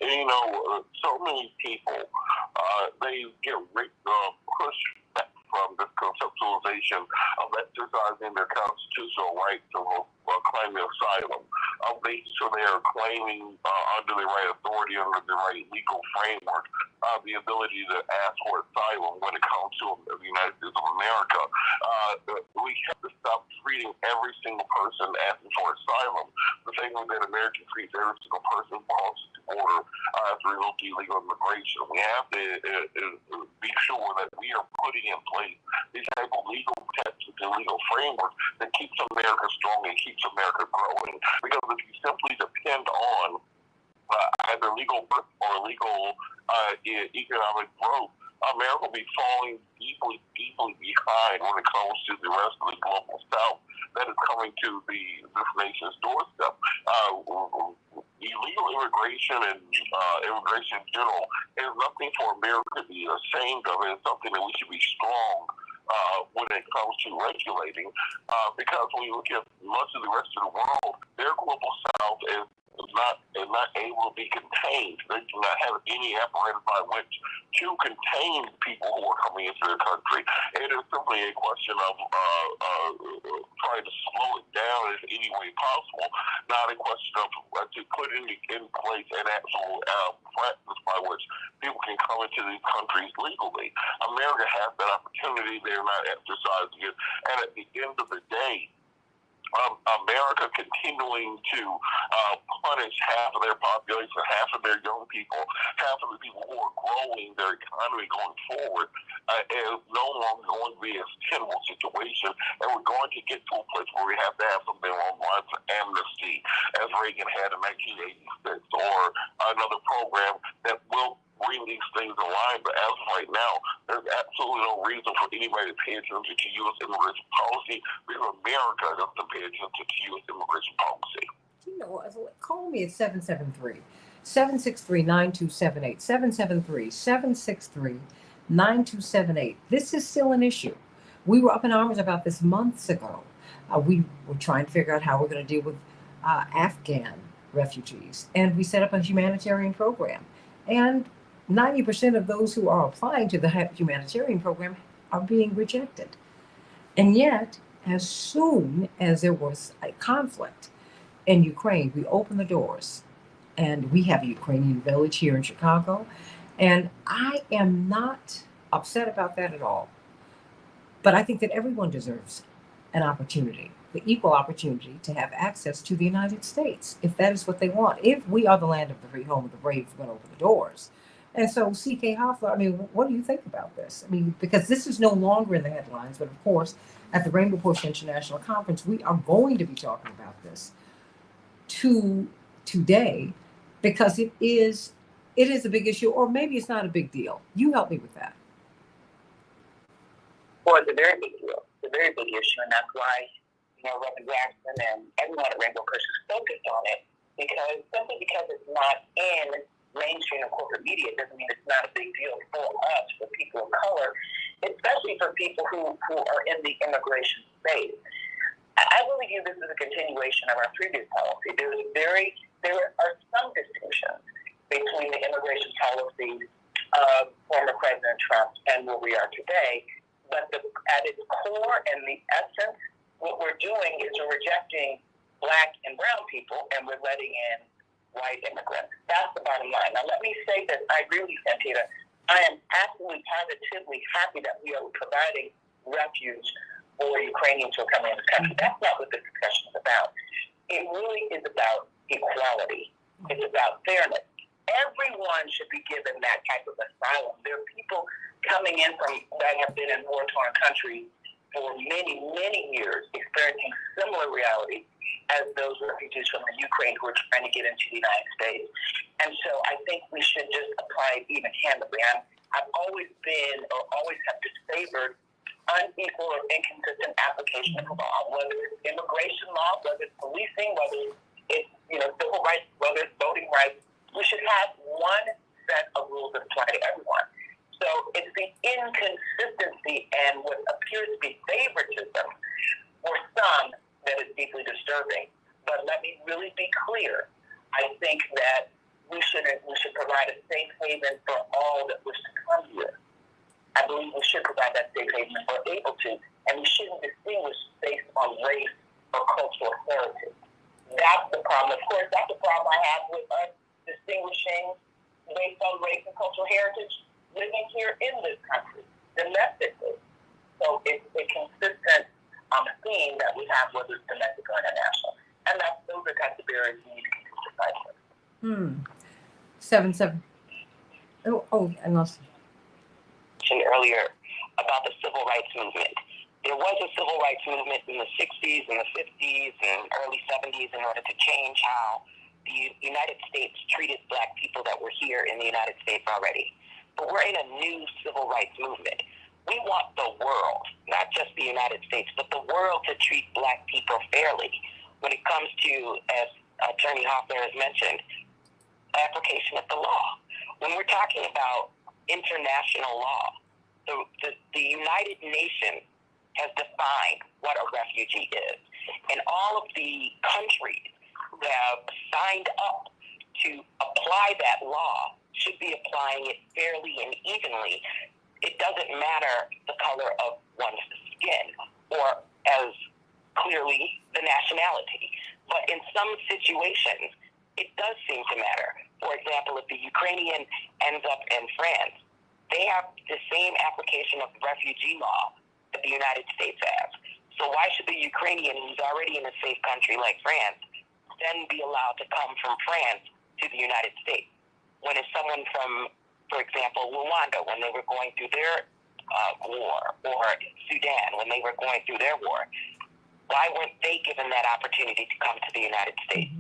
Speaker 2: So many people, they get pushed back from this conceptualization of exercising their constitutional right to claim asylum. So they are claiming under the right authority, under the right legal framework, the ability to ask for asylum when it comes to the United States of America. We have to stop treating every single person asking for asylum the same way that America treats every single person who crosses the border as a result of illegal immigration. We have to be sure that we are putting in place these type of legal protections and legal framework that keeps America strong and keeps America growing. Because if you simply depend on either legal birth or legal economic growth, America will be falling deeply, deeply behind when it comes to the rest of the global South that is coming to this nation's doorstep. Illegal immigration and immigration in general is nothing for America to be ashamed of. It's something that we should be strong when it comes to regulating, because when you look at much of the rest of the world, their global South is not able to be contained. They do not have any apparatus by which to contain people who are coming into their country. It is simply a question of trying to slow it down in any way possible, not a question of to put in place an actual practice by which people can come into these countries legally. America has that opportunity. They're not exercising it. And at the end of the day, America continuing to punish half of their population, half of their young people, half of the people who are growing their economy going forward, is no longer going to be a tenable situation. And we're going to get to a place where we have to have something along the lines of amnesty, as Reagan had in 1986, or another program that will bring these things in line. But as of right now, there's absolutely no reason for anybody to pay attention to U.S. immigration policy because America doesn't pay attention to U.S. immigration policy.
Speaker 3: You know, call me at 773-763-9278. 773-763-9278. This is still an issue. We were up in arms about this months ago. We were trying to figure out how we're going to deal with Afghan refugees. And we set up a humanitarian program. And 90% of those who are applying to the humanitarian program are being rejected. And yet, as soon as there was a conflict in Ukraine, we opened the doors. And we have a Ukrainian village here in Chicago. And I am not upset about that at all. But I think that everyone deserves an opportunity, the equal opportunity to have access to the United States, if that is what they want. If we are the land of the free, home of the brave, we're going to open the doors. And so, C.K. Hoffler, I mean, what do you think about this? I mean, because this is no longer in the headlines, but of course, at the Rainbow Push International Conference, we are going to be talking about this today because it is a big issue, or maybe it's not a big deal. You help me with that.
Speaker 6: Well, it's a very big deal. It's a very big issue, and that's why, Reverend Jackson and everyone at Rainbow Push is focused on it, simply because it's not in mainstream or corporate media doesn't mean it's not a big deal for us, for people of color, especially for people who are in the immigration space. I really view this as a continuation of our previous policy. There are some distinctions between the immigration policies of former President Trump and where we are today, but at its core and the essence, what we're doing is we're rejecting Black and brown people and we're letting in white immigrants. That's the bottom line. Now, let me say that I agree with you, Santita. I am absolutely positively happy that we are providing refuge for Ukrainians who are coming into the country. That's not what this discussion is about. It really is about equality. It's about fairness. Everyone should be given that type of asylum. There are people coming in that have been in war-torn countries for many, many years, experiencing similar realities as those refugees from the Ukraine who are trying to get into the United States. And so I think we should just apply it even-handedly. I've always been, or always have disfavored, unequal or inconsistent application of law, whether it's immigration law, whether it's policing, whether it's civil rights, whether it's voting rights. We should have one set of rules that apply to everyone. So it's the inconsistency and what appears to be favoritism for some that is deeply disturbing. But let me really be clear. I think that we should provide a safe haven for all that wish to come here. I believe we should provide that safe haven if we're able to, and we shouldn't distinguish based on race or cultural heritage. That's the problem. Of course, that's the problem I have with us distinguishing based on race and cultural heritage living here in this country, domestically. So it's a consistent theme that we have, whether it's domestic or international. And those are kinds of barriers we need to continue to fight with.
Speaker 3: 7. I lost you.
Speaker 6: Earlier about the civil rights movement. There was a civil rights movement in the 60s and the 50s and early 70s in order to change how the United States treated Black people that were here in the United States already. But we're in a new civil rights movement. We want the world, not just the United States, but the world to treat Black people fairly when it comes to, as Attorney Hoffler has mentioned, application of the law. When we're talking about international law, the United Nations has defined what a refugee is. And all of the countries who have signed up to apply that law should be applying it fairly and evenly. It doesn't matter the color of one's skin or as clearly the nationality. But in some situations, it does seem to matter. For example, if the Ukrainian ends up in France, they have the same application of refugee law that the United States has. So why should the Ukrainian, who's already in a safe country like France, then be allowed to come from France to the United States? When it's someone from, for example, Rwanda, when they were going through their war, or Sudan, when they were going through their war, why weren't they given that opportunity to come to the United States?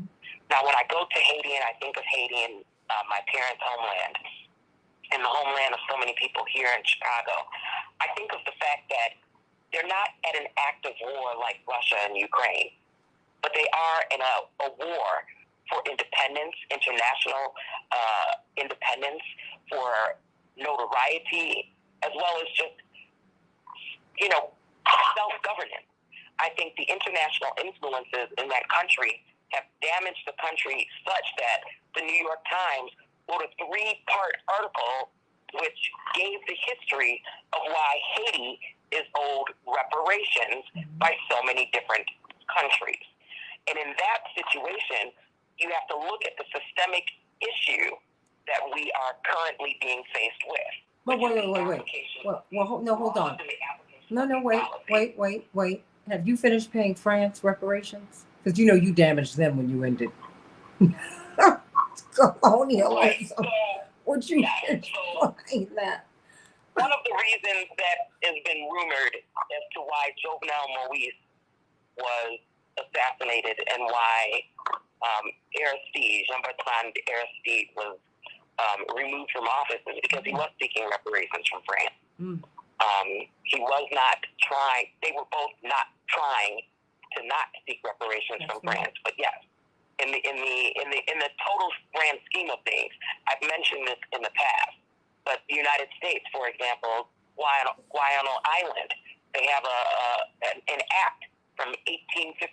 Speaker 6: Now, when I go to Haiti and I think of Haiti and my parents' homeland, in the homeland of so many people here in Chicago, I think of the fact that they're not at an active war like Russia and Ukraine, but they are in a war for independence, international independence, for notoriety, as well as just, self-governance. I think the international influences in that country have damaged the country such that the New York Times wrote a 3-part article which gave the history of why Haiti is owed reparations by so many different countries. And in that situation, you have to look at the systemic issue that we are currently being faced with.
Speaker 3: Wait. Hold on. No, wait. Have you finished paying France reparations? Because you damaged them when you ended colonialism. Would you explain that?
Speaker 6: One of the reasons that has been rumored as to why Jovenel Moïse was assassinated and why Jean-Bertrand Aristide was removed from office is because he was seeking reparations from France. He was not trying. They were both not trying to not seek reparations from France. But yes, in the total grand scheme of things, I've mentioned this in the past. But the United States, for example, Guiana Island, they have an act from 1856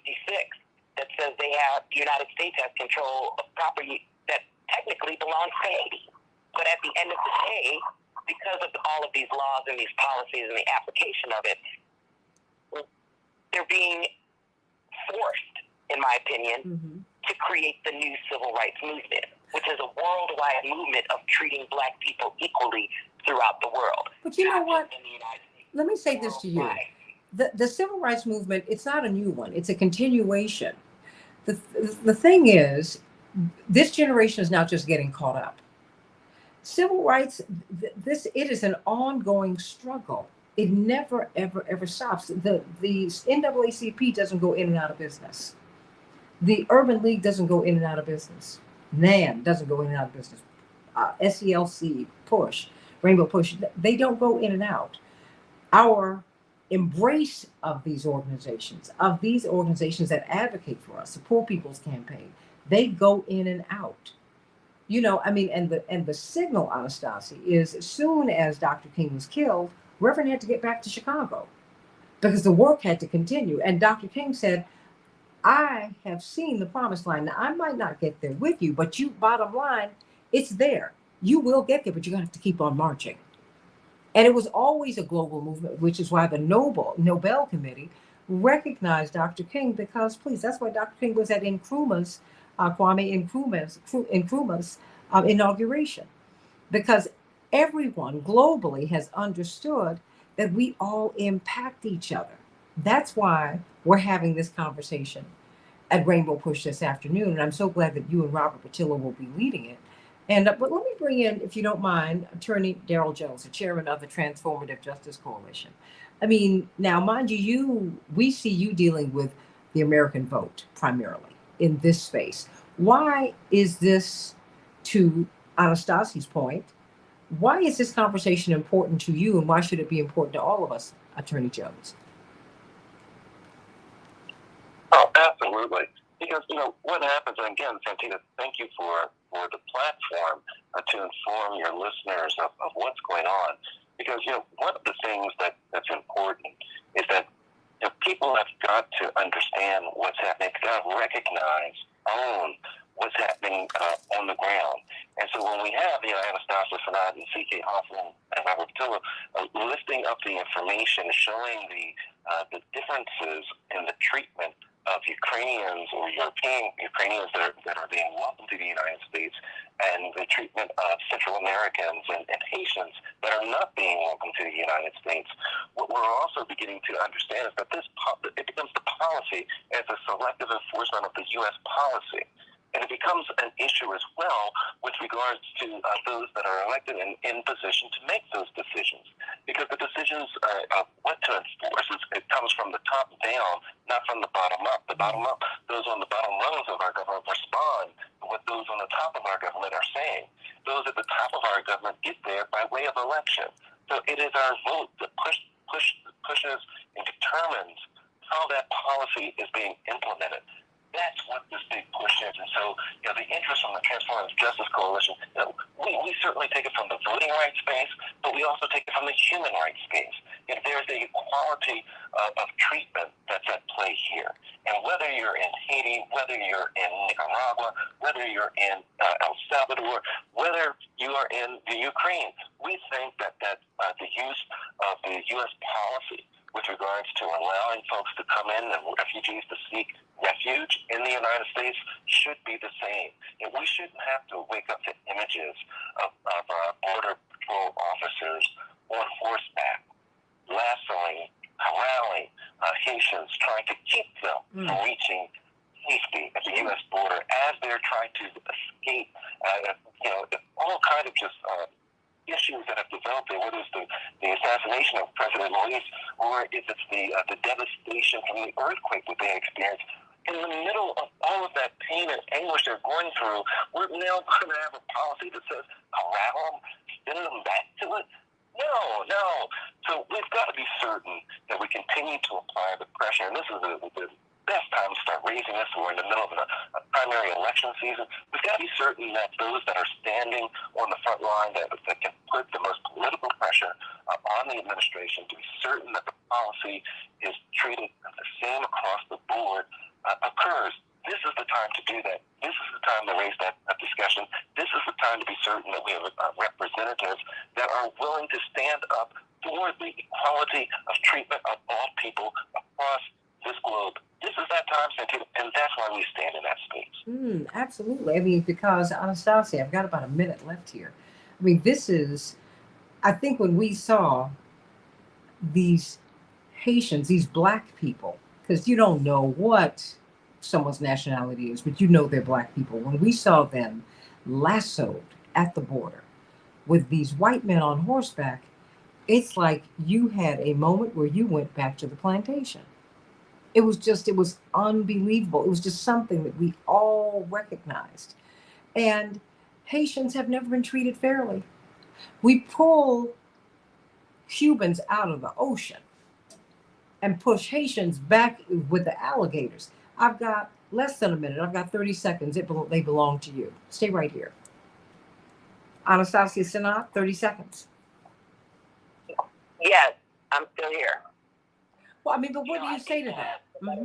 Speaker 6: that says the United States has control of property that technically belongs to Haiti. But at the end of the day, because of all of these laws and these policies and the application of it, they're being forced, in my opinion, to create the new civil rights movement, which is a worldwide movement of treating Black people equally throughout the world.
Speaker 3: But you know what? Let me say this to you. The civil rights movement, it's not a new one. It's a continuation. The thing is, this generation is now just getting caught up. Civil rights, it is an ongoing struggle. It never, ever stops. The NAACP doesn't go in and out of business. The Urban League doesn't go in and out of business. NAN doesn't go in and out of business. SELC, PUSH, Rainbow PUSH, they don't go in and out. Our embrace of these organizations that advocate for us, the Poor People's Campaign, they go in and out. And the signal, Anastasia, is as soon as Dr. King was killed, Reverend had to get back to Chicago because the work had to continue. And Dr. King said, I have seen the promised land. Now, I might not get there with you, but bottom line, it's there. You will get there, but you're going to have to keep on marching. And it was always a global movement, which is why the Nobel Committee recognized Dr. King because, please, that's why Dr. King was at Nkrumah's, Kwame Nkrumah's inauguration, because everyone globally has understood that we all impact each other. That's why we're having this conversation at Rainbow Push this afternoon. And I'm so glad that you and Robert Patillo will be leading it. And but let me bring in, if you don't mind, Attorney Darrell Jones, the chairman of the Transformative Justice Coalition. I mean, now, mind you, we see you dealing with the American vote primarily in this space. Why is this, to Anastasia's point, why is this conversation important to you, and why should it be important to all of us, Attorney Jones?
Speaker 2: Oh, absolutely. Because, what happens, and again, Santita, thank you for the platform to inform your listeners of what's going on. Because, one of the things that's important is that people have got to understand what's happening. They've got to recognize, own what's happening on the ground. And so when we have, Anastasia Fanad and C.K. Hoffman and Robert Patillo lifting up the information, showing the differences in the treatment of Ukrainians or European Ukrainians that are being welcomed to the United States, and the treatment of Central Americans and Haitians that are not being welcomed to the United States. What we're also beginning to understand is that it becomes the policy as a selective enforcement of the U.S. policy. And it becomes an issue as well with regards to those that are elected and in position to make those decisions. Because the decisions of what to enforce, it comes from the top down, not from the bottom up. The bottom up, those on the bottom rungs of our government respond to what those on the top of our government are saying. those at the top of our government get there by way of election. So it is our vote that pushes and determines how that policy is being implemented. That's what this big push is. And so, the interest from the Transformative Justice Coalition, we certainly take it from the voting rights space, but we also take it from the human rights space. If there's a equality of treatment that's at play here, and whether you're in Haiti, whether you're in Nicaragua, whether you're in El Salvador, whether you are in the Ukraine, we think that the use of the U.S. policy with regards to allowing folks to come in and refugees to seek refuge in the United States should be the same. And we shouldn't have to wake up to images of Border Patrol officers on horseback, lassoing, corralling Haitians, trying to keep them from reaching safety at the U.S. border as they're trying to escape, all kinds of just issues that have developed there, whether it's the assassination of President Moise or if it's the devastation from the earthquake that they experienced. In the middle of all of that pain and anguish they're going through, we're now going to have a policy that says, corral them, send them back to it? No. So we've got to be certain that we continue to apply the pressure, and this is the best time to start raising this. We're in the middle of a primary election season. We've got to be certain that those that are standing on the front line that can put the most political pressure on the administration to be certain that the policy is treated the same across the board occurs. This is the time to do that. This is the time to raise that discussion. This is the time to be certain that we have representatives that are willing to stand up for the equality of treatment of all people across this globe. This is that time, Santita, and that's why we stand in that space.
Speaker 3: Absolutely. I mean, because Anastasia, I've got about a minute left here. I mean, I think when we saw these Haitians, these black people, because you don't know what someone's nationality is, but you know they're black people. When we saw them lassoed at the border with these white men on horseback, it's like you had a moment where you went back to the plantation. It was unbelievable. It was just something that we all recognized. And Haitians have never been treated fairly. We pull Cubans out of the ocean and push Haitians back with the alligators. I've got less than a minute. I've got 30 seconds. They belong to you. Stay right here. Anastasia Sinat, 30 seconds.
Speaker 6: Yes, I'm still here.
Speaker 3: Well, I mean, but what do you say to that?
Speaker 6: I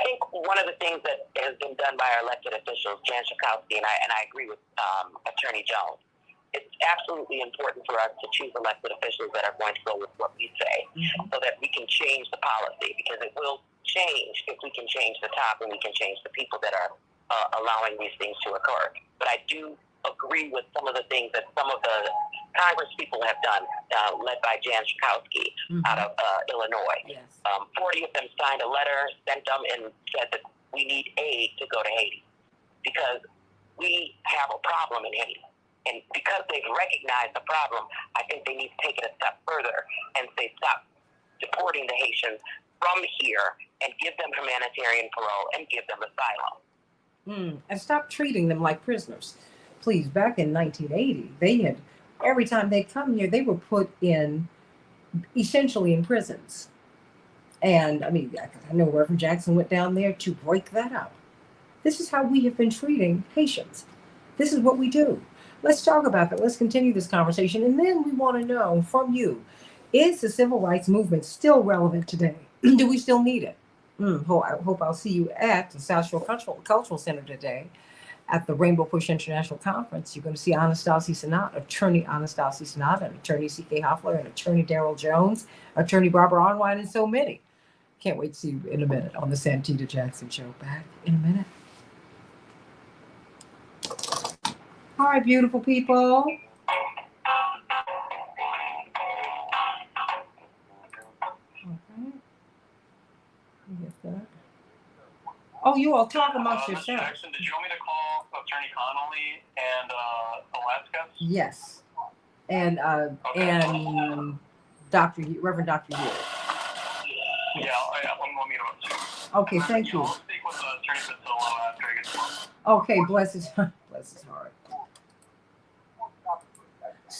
Speaker 6: think one of the things that has been done by our elected officials, Jan Schakowsky, and I agree with Attorney Jones, it's absolutely important for us to choose elected officials that are going to go with what we say so that we can change the policy, because it will change if we can change the top and we can change the people that are allowing these things to occur. But I do agree with some of the things that some of the Congress people have done, led by Jan Schakowsky out of Illinois.
Speaker 3: Yes.
Speaker 6: 40 of them signed a letter, sent them, and said that we need aid to go to Haiti because we have a problem in Haiti. And because they've recognized the problem, I think they need to take it a step further and say, stop deporting the Haitians from here and give them humanitarian parole and give them asylum.
Speaker 3: And stop treating them like prisoners. Please, back in 1980, every time they come here, they were put essentially in prisons. And I mean, I know Reverend Jackson went down there to break that up. This is how we have been treating Haitians. This is what we do. Let's talk about that. Let's continue this conversation. And then we want to know from you, is the civil rights movement still relevant today? Do we still need it? I hope I'll see you at the South Shore Cultural Center today at the Rainbow Push International Conference. You're going to see Anastasia Sinat, Attorney Anastasia Sinat, and Attorney C.K. Hoffler, and Attorney Darrell Jones, Attorney Barbara Onwine, and so many. Can't wait to see you in a minute on the Santita Jackson Show. Back in a minute. All right, beautiful people. Oh, you all talk amongst yourselves.
Speaker 4: Mr. Jackson, did you want me to call Attorney Connolly and Velasquez?
Speaker 3: Yes, and Reverend Dr. Yu.
Speaker 4: Yeah, I'm going to meet him up too.
Speaker 3: Okay, thank you.
Speaker 4: I'll speak with Attorney Patillo after I get to work.
Speaker 3: Okay, bless his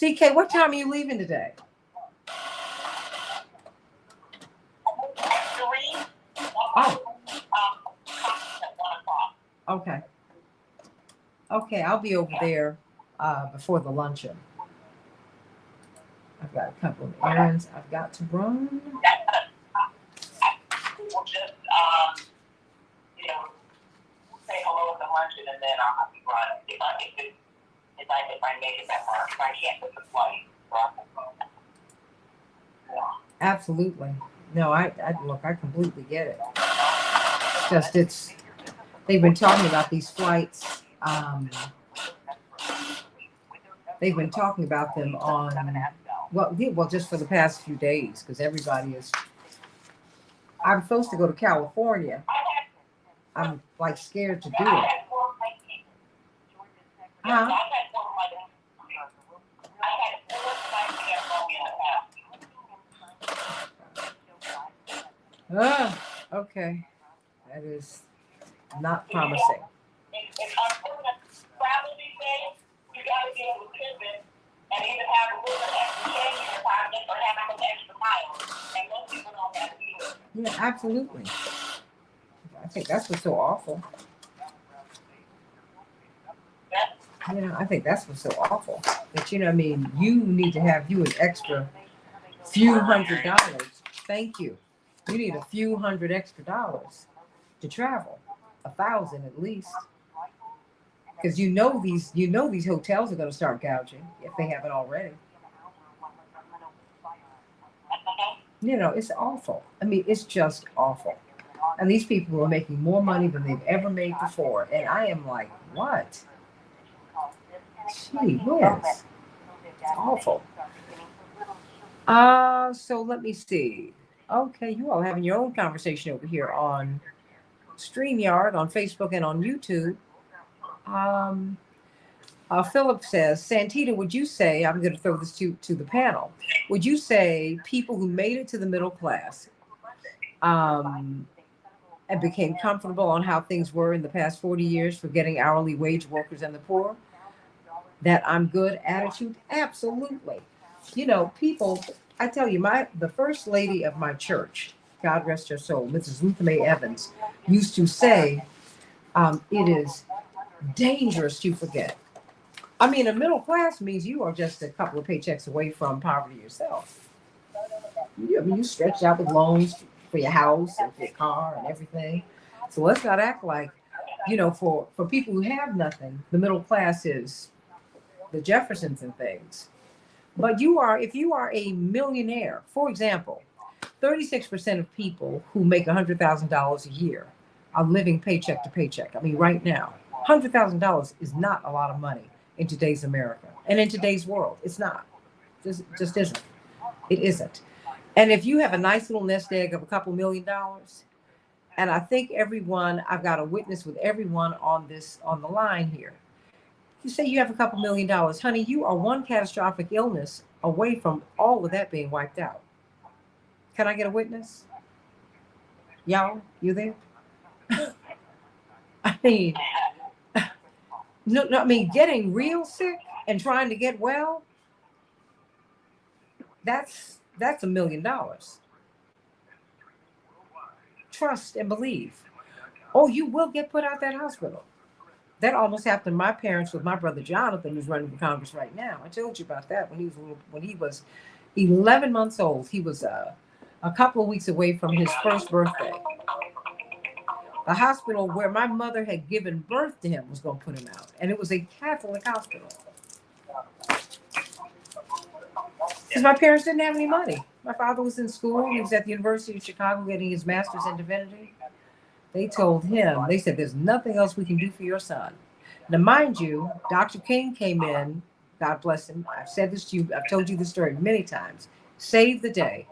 Speaker 3: CK, what time are you leaving today?
Speaker 5: 3.
Speaker 3: Oh,
Speaker 5: At 1 o'clock.
Speaker 3: okay. Okay, I'll be over there before the luncheon. I've got a couple of errands I've got to run.
Speaker 5: We'll just, say hello at the luncheon, and then I'll have to run if I make it that far. If I can't with the flight,
Speaker 3: Absolutely. No, I look, I completely get it. Just they've been talking about these flights. They've been talking about them on well, just for the past few days, because everybody is. I'm supposed to go to California. I'm like scared to do it. Huh? Okay. That is not promising.
Speaker 5: It's unfortunate. Travel these days, you got to be able to pivot and either have a little extra change in your pocket or have some extra miles. And most people don't have to do it.
Speaker 3: Yeah, absolutely. I think that's what's so awful. Yeah, I think that's what's so awful. That I mean, you need to have you an extra few $100s. Thank you. You need a few $100 extra to travel. 1,000 at least. Because these hotels are going to start gouging if they haven't already. It's awful. I mean, it's just awful. And these people are making more money than they've ever made before. And I am like, what? Gee whiz. It's awful. So let me see. Okay, you all having your own conversation over here on StreamYard, on Facebook, and on YouTube. Philip says, Santita, would you say, I'm going to throw this to the panel, would you say people who made it to the middle class and became comfortable on how things were in the past 40 years for getting hourly wage workers and the poor, that I'm good attitude? Absolutely. People, I tell you, the first lady of my church, God rest her soul, Mrs. Ruth Mae Evans, used to say, it is dangerous to forget. I mean, a middle class means you are just a couple of paychecks away from poverty yourself. You stretched out with loans for your house and for your car and everything. So let's not act like, for people who have nothing, the middle class is the Jeffersons and things. But if you are a millionaire, for example, 36% of people who make $100,000 a year are living paycheck to paycheck. I mean, right now, $100,000 is not a lot of money in today's America and in today's world. It's not. Just isn't. It isn't. And if you have a nice little nest egg of a couple $1 million, and I think I've got a witness with everyone on the line here. You say you have a couple $1 million, honey, you are one catastrophic illness away from all of that being wiped out. Can I get a witness? Y'all, you there? I mean, no, I mean, getting real sick and trying to get well, that's $1 million. Trust and believe. Oh, you will get put out that hospital. That almost happened to my parents with my brother Jonathan, who's running for Congress right now. I told you about that when he was 11 months old. He was a couple of weeks away from his first birthday. The hospital where my mother had given birth to him was going to put him out, and it was a Catholic hospital. Because my parents didn't have any money. My father was in school. He was at the University of Chicago getting his master's in divinity. They told him, they said, there's nothing else we can do for your son. Now, mind you, Dr. King came in, God bless him. I've said this to you, I've told you the story many times, saved the day.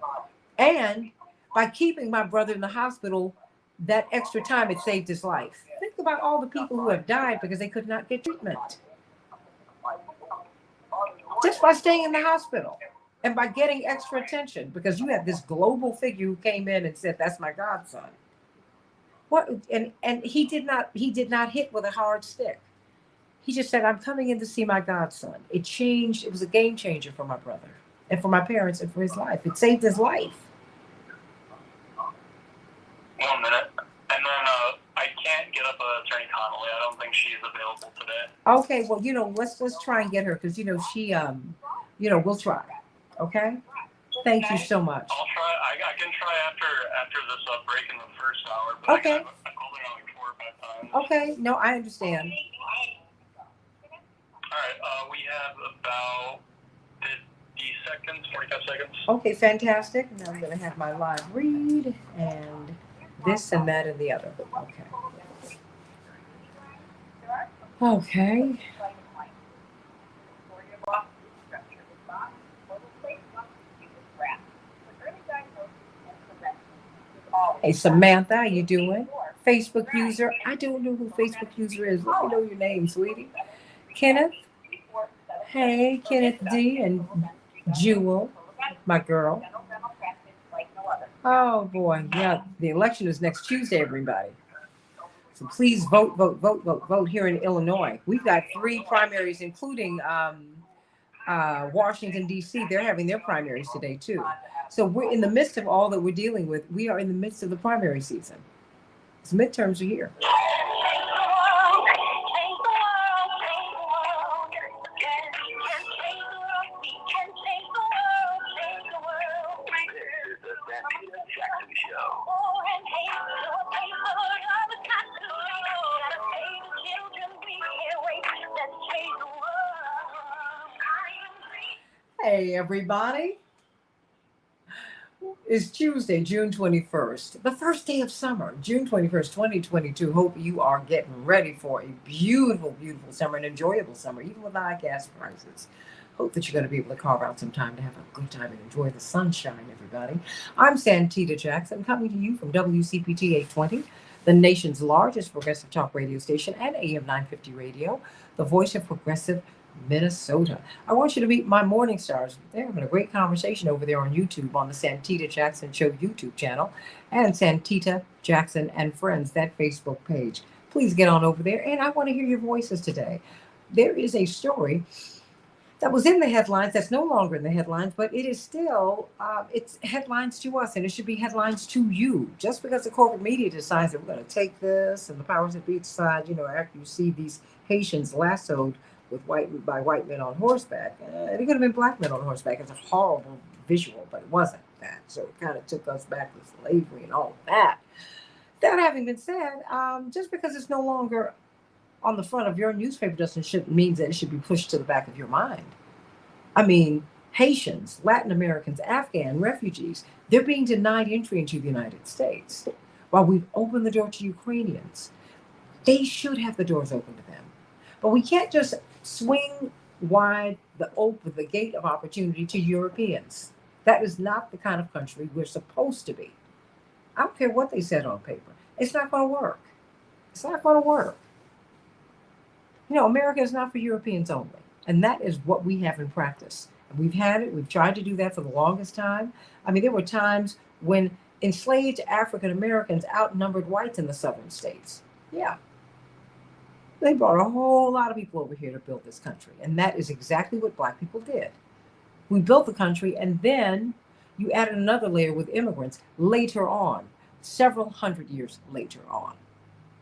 Speaker 3: And by keeping my brother in the hospital, that extra time, it saved his life. Think about all the people who have died because they could not get treatment. Just by staying in the hospital and by getting extra attention, because you had this global figure who came in and said, that's my godson. What? And he did not hit with a hard stick. He just said, I'm coming in to see my godson. It changed. It was a game changer for my brother and for my parents and for his life. It saved his life.
Speaker 4: 1 minute. And then I can't get up Attorney Connolly. I don't think she's available today.
Speaker 3: Okay, well, let's try and get her because she we'll try. Okay. Thank you so much.
Speaker 4: I'll try. I can try after this break in the first hour. But
Speaker 3: Okay.
Speaker 4: I called her like 4 or 5 times.
Speaker 3: Okay. No, I understand.
Speaker 4: All right. We have about 50 seconds, 45 seconds.
Speaker 3: Okay, fantastic. Now I'm going to have my live read and this and that and the other. Okay. Okay. Hey, Samantha, how you doing? Facebook user. I don't know who Facebook user is. Let me know your name, sweetie. Kenneth. Hey, Kenneth D. and Jewel, my girl. Oh, boy. Yeah, the election is next Tuesday, everybody. So please vote, vote, vote, vote, vote here in Illinois. We've got 3 primaries, including Washington, D.C. They're having their primaries today, too. So we're in the midst of all that we're dealing with. We are in the midst of the primary season. The midterms are here. Hey, everybody. It's Tuesday, June 21st, the first day of summer, June 21st, 2022. Hope you are getting ready for a beautiful, beautiful summer, an enjoyable summer, even with high gas prices. Hope that you're going to be able to carve out some time to have a good time and enjoy the sunshine, everybody. I'm Santita Jackson, coming to you from WCPT 820, the nation's largest progressive talk radio station, and AM 950 radio, the voice of progressive Minnesota. I want you to meet my morning stars. They're having a great conversation over there on YouTube on the Santita Jackson Show YouTube channel and Santita Jackson and Friends, that Facebook page. Please get on over there, and I want to hear your voices today. There is a story that was in the headlines that's no longer in the headlines, but it is still, it's headlines to us, and it should be headlines to you. Just because the corporate media decides that we're going to take this, and the powers that be decide, after you see these Haitians lassoed by white men on horseback. It could have been black men on horseback. It's a horrible visual, but it wasn't that. So it kind of took us back to slavery and all of that. That having been said, just because it's no longer on the front of your newspaper doesn't mean that it should be pushed to the back of your mind. I mean, Haitians, Latin Americans, Afghan refugees, they're being denied entry into the United States. While we've opened the door to Ukrainians, they should have the doors open to them. But we can't just swing wide the gate of opportunity to Europeans. That is not the kind of country we're supposed to be. I don't care what they said on paper. It's not going to work. It's not going to work. America is not for Europeans only. And that is what we have in practice. And we've had it. We've tried to do that for the longest time. I mean, there were times when enslaved African Americans outnumbered whites in the southern states. Yeah. They brought a whole lot of people over here to build this country. And that is exactly what black people did. We built the country, and then you added another layer with immigrants later on, several hundred years later on.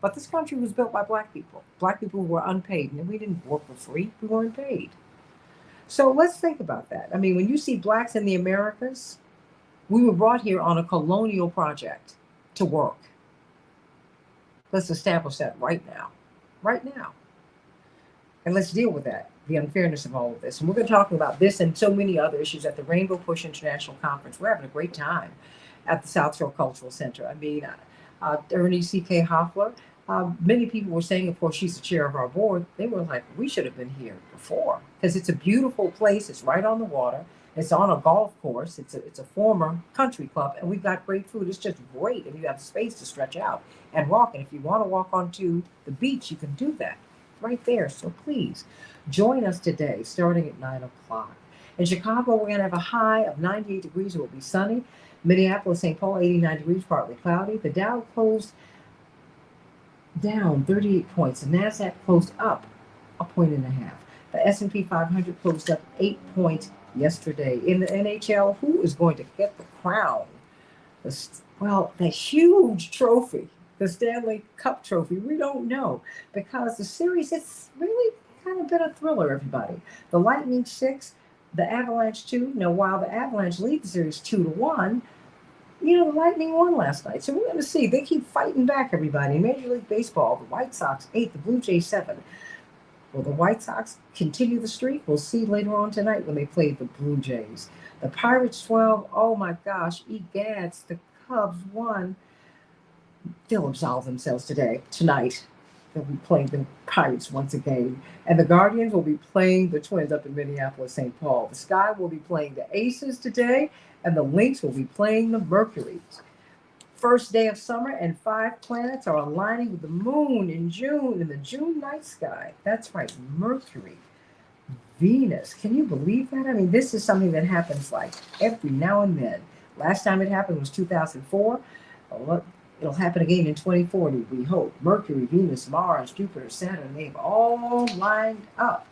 Speaker 3: But this country was built by black people who were unpaid. And we didn't work for free. We weren't paid. So let's think about that. I mean, when you see blacks in the Americas, we were brought here on a colonial project to work. Let's establish that right now. Right now. And let's deal with that, the unfairness of all of this. And we're going to talk about this and so many other issues at the Rainbow Push International Conference. We're having a great time at the South Shore Cultural Center. I mean, Ernie C.K. Hoffler, many people were saying, of course, she's the chair of our board. They were like, we should have been here before because it's a beautiful place. It's right on the water. It's on a golf course. It's a former country club, and we've got great food. It's just great, and you have space to stretch out and walk. And if you want to walk onto the beach, you can do that right there. So please join us today, starting at 9 o'clock. In Chicago, we're going to have a high of 98 degrees. It will be sunny. Minneapolis, St. Paul, 89 degrees, partly cloudy. The Dow closed down 38 points. The NASDAQ closed up a point and a half. The S&P 500 closed up 8 points yesterday. In the NHL, who is going to get the crown? Well, the huge trophy, the Stanley Cup trophy, we don't know because the series, it's really kind of been a thriller, everybody. The Lightning 6, the Avalanche 2. Now, while the Avalanche lead the series 2-1, the Lightning won last night. So we're going to see. They keep fighting back, everybody. In Major League Baseball, the White Sox 8, the Blue Jays 7. Will the White Sox continue the streak? We'll see later on tonight when they play the Blue Jays. The Pirates 12, oh my gosh, egads, the Cubs won. They'll absolve themselves tonight. They'll be playing the Pirates once again. And the Guardians will be playing the Twins up in Minneapolis, St. Paul. The Sky will be playing the Aces today, and the Lynx will be playing the Mercuries. First day of summer, and 5 planets are aligning with the moon in June in the June night sky. That's right, Mercury, Venus. Can you believe that? I mean, this is something that happens like every now and then. Last time it happened was 2004. It'll happen again in 2040, we hope. Mercury, Venus, Mars, Jupiter, Saturn, they've all lined up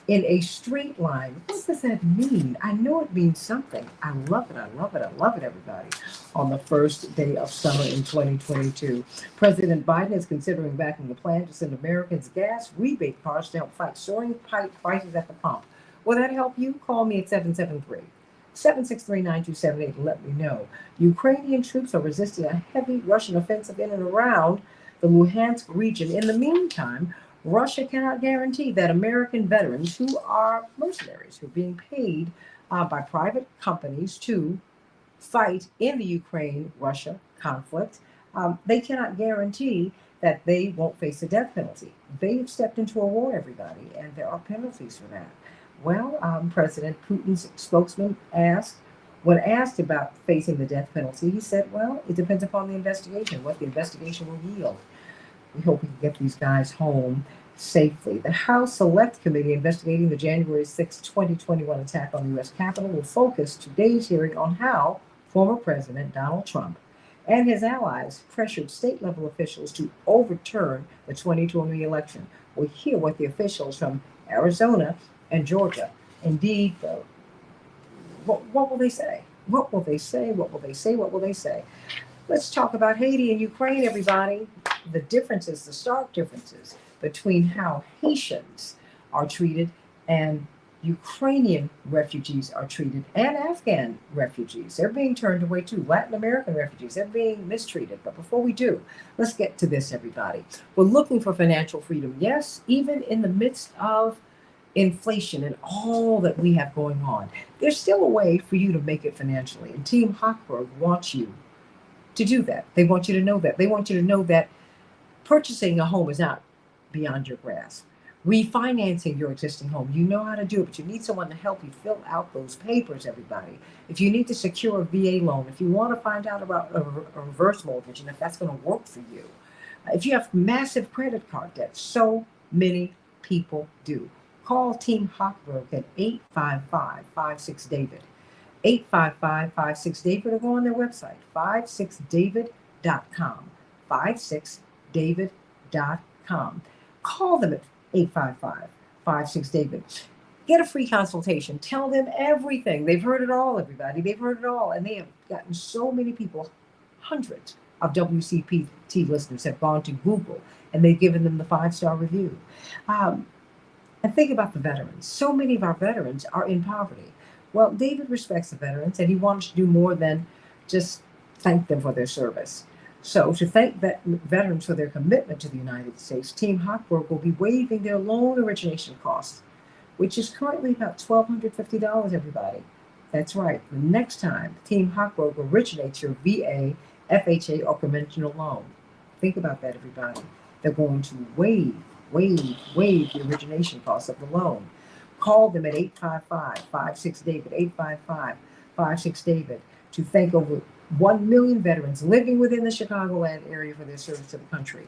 Speaker 3: in a straight line. What does that mean? I know it means something. I love it. I love it. I love it, everybody. On the first day of summer in 2022, President Biden is considering backing the plan to send Americans gas rebate cards to help fight soaring prices at the pump. Will that help you? Call me at 773-763-9278 and let me know. Ukrainian troops are resisting a heavy Russian offensive in and around the Luhansk region. In the meantime, Russia cannot guarantee that American veterans who are mercenaries, who are being paid by private companies to fight in the Ukraine-Russia conflict, they cannot guarantee that they won't face a death penalty. They've stepped into a war, everybody, and there are penalties for that. Well, President Putin's spokesman when asked about facing the death penalty, he said, well, it depends upon the investigation, what the investigation will yield. We hope we can get these guys home safely. The House Select Committee investigating the January 6, 2021 attack on the U.S. Capitol will focus today's hearing on how former President Donald Trump and his allies pressured state-level officials to overturn the 2020 election. We'll hear what the officials from Arizona and Georgia, indeed, what will they say? What will they say? What will they say? What will they say? Let's talk about Haiti and Ukraine, everybody. The differences, the stark differences between how Haitians are treated and Ukrainian refugees are treated, and Afghan refugees. They're being turned away too. Latin American refugees, they're being mistreated. But before we do, let's get to this, everybody. We're looking for financial freedom. Yes, even in the midst of inflation and all that we have going on, there's still a way for you to make it financially. And Team Hochberg wants you to do that. They want you to know that. They want you to know that purchasing a home is not beyond your grasp. Refinancing your existing home, you know how to do it, but you need someone to help you fill out those papers, everybody. If you need to secure a VA loan, if you want to find out about a reverse mortgage and if that's going to work for you, if you have massive credit card debt, so many people do. Call Team Hochberg at 855-56-DAVID. 855-56-DAVID, or go on their website, 56david.com. 56david.com. Call them at 855-56-DAVID. Get a free consultation. Tell them everything. They've heard it all, everybody. They've heard it all. And they have gotten so many people, hundreds of WCPT listeners have gone to Google and they've given them the 5-star review. And think about the veterans. So many of our veterans are in poverty. Well, David respects the veterans and he wants to do more than just thank them for their service. So to thank veterans for their commitment to the United States, Team Hochberg will be waiving their loan origination costs, which is currently about $1,250, everybody. That's right. The next time Team Hochberg originates your VA, FHA, or conventional loan, think about that, everybody. They're going to waive the origination costs of the loan. Call them at 855-56-DAVID, 855-56-DAVID, to thank over 1 million veterans living within the Chicagoland area for their service to the country.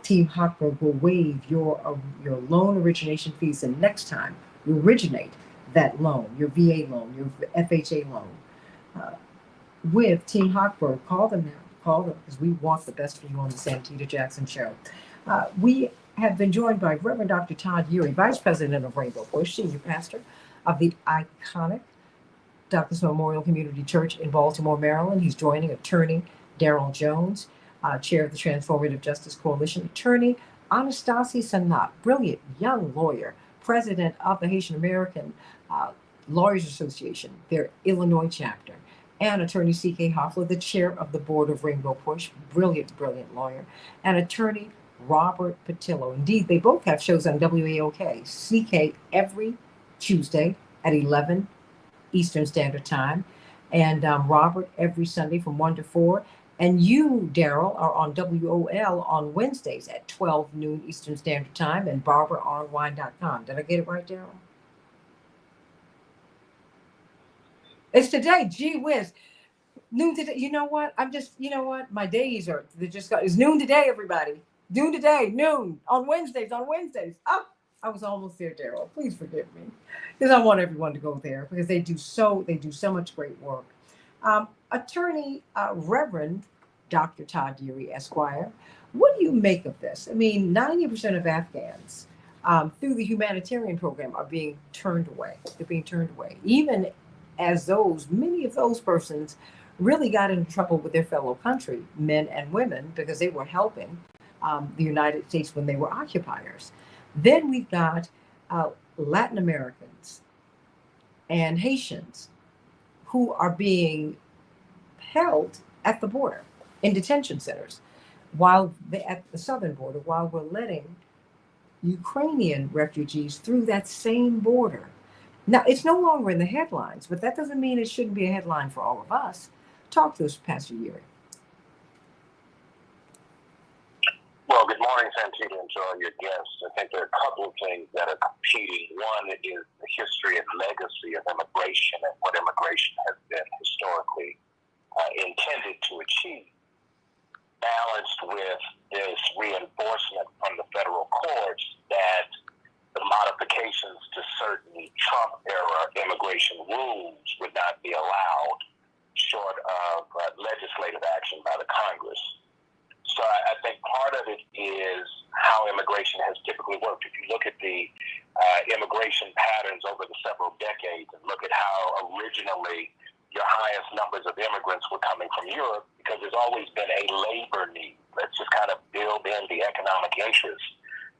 Speaker 3: Team Hochberg will waive your loan origination fees, and next time you originate that loan, your VA loan, your FHA loan, with Team Hochberg, call them now. call because we want the best for you on the Santita Jackson Show. We have been joined by Reverend Dr. Todd Urey, Vice President of Rainbow Push, Senior Pastor of the iconic Douglas Memorial Community Church in Baltimore, Maryland. He's joining attorney Daryl Jones, chair of the Transformative Justice Coalition, attorney Anastasia Sanat, brilliant young lawyer, president of the Haitian American Lawyers Association, their Illinois chapter, and attorney C.K. Hoffler, the chair of the board of Rainbow Push, brilliant lawyer, and attorney Robert Patillo. Indeed, they both have shows on WAOK, CK every Tuesday at 11 Eastern Standard Time, and Robert every Sunday from 1 to 4. And you, Daryl, are on WOL on Wednesdays at 12 noon Eastern Standard Time, and BarbaraOnline.com. Did I get it right, Daryl? It's today. Gee whiz. Noon today. You know what? My days it's noon today, everybody. Noon today, noon on Wednesdays. Oh, I was almost there, Daryl. Please forgive me, because I want everyone to go there because they do so much great work. Attorney Reverend Dr. Todd Urey, Esquire, what do you make of this? I mean, 90% of Afghans through the humanitarian program are being turned away. They're being turned away, even as many of those persons really got into trouble with their fellow country, men and women, because they were helping the United States when they were occupiers. Then we've got Latin Americans and Haitians who are being held at the border in detention centers at the southern border, while we're letting Ukrainian refugees through that same border. Now, it's no longer in the headlines, but that doesn't mean it shouldn't be a headline for all of us. Talk to us, Pastor Urey.
Speaker 2: Well, good morning, Santita, and to all your guests. I think there are a couple of things that are competing. One is the history and legacy of immigration and what immigration has been historically intended to achieve, balanced with this reinforcement from the federal courts that the modifications to certain Trump-era immigration rules would not be allowed short of legislative action by the Congress. So I think part of it is how immigration has typically worked. If you look at the immigration patterns over the several decades and look at how originally your highest numbers of immigrants were coming from Europe, because there's always been a labor need. Let's just kind of build in the economic interests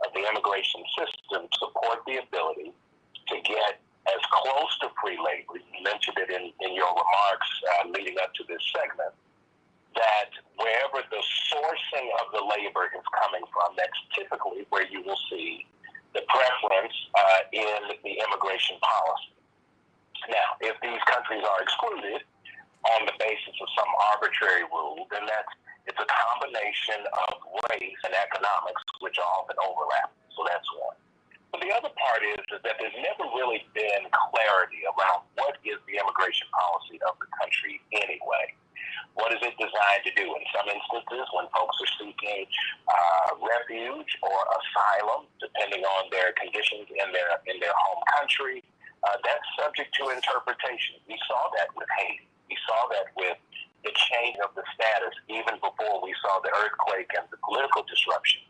Speaker 2: of the immigration system to support the ability to get as close to free labor. You mentioned it in your remarks leading up to this segment, that wherever the sourcing of the labor is coming from, that's typically where you will see the preference in the immigration policy. Now, if these countries are excluded on the basis of some arbitrary rule, then it's a combination of race and economics, which are often overlap. So that's one. But the other part is that there's never really been clarity around what is the immigration policy of the country anyway. What is it designed to do? In some instances, when folks are seeking refuge or asylum, depending on their conditions in their home country, that's subject to interpretation. We saw that with Haiti. We saw that with the change of the status even before we saw the earthquake and the political disruption.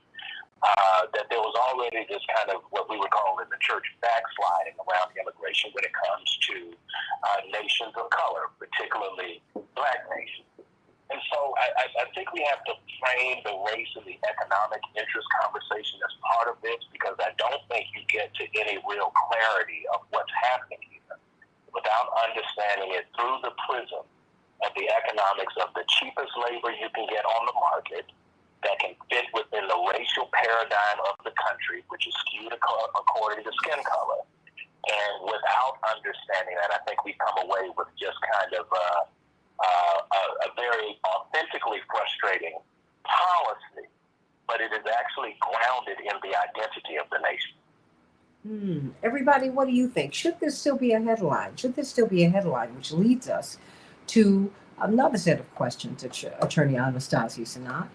Speaker 2: That there was already this kind of what we would call in the church backsliding around immigration when it comes to nations of color, particularly Black nations. And so I think we have to frame the race and the economic interest conversation as part of this, because I don't think you get to any real clarity of what's happening here without understanding it through the prism of the economics of the cheapest labor you can get on the market that can fit within the racial paradigm of the country, which is skewed according to skin color. And without understanding that, I think we come away with just kind of a very authentically frustrating policy, but it is actually grounded in the identity of the nation.
Speaker 3: Everybody, what do you think? Should this still be a headline? Which leads us to another set of questions, Attorney Anastasia Sanat.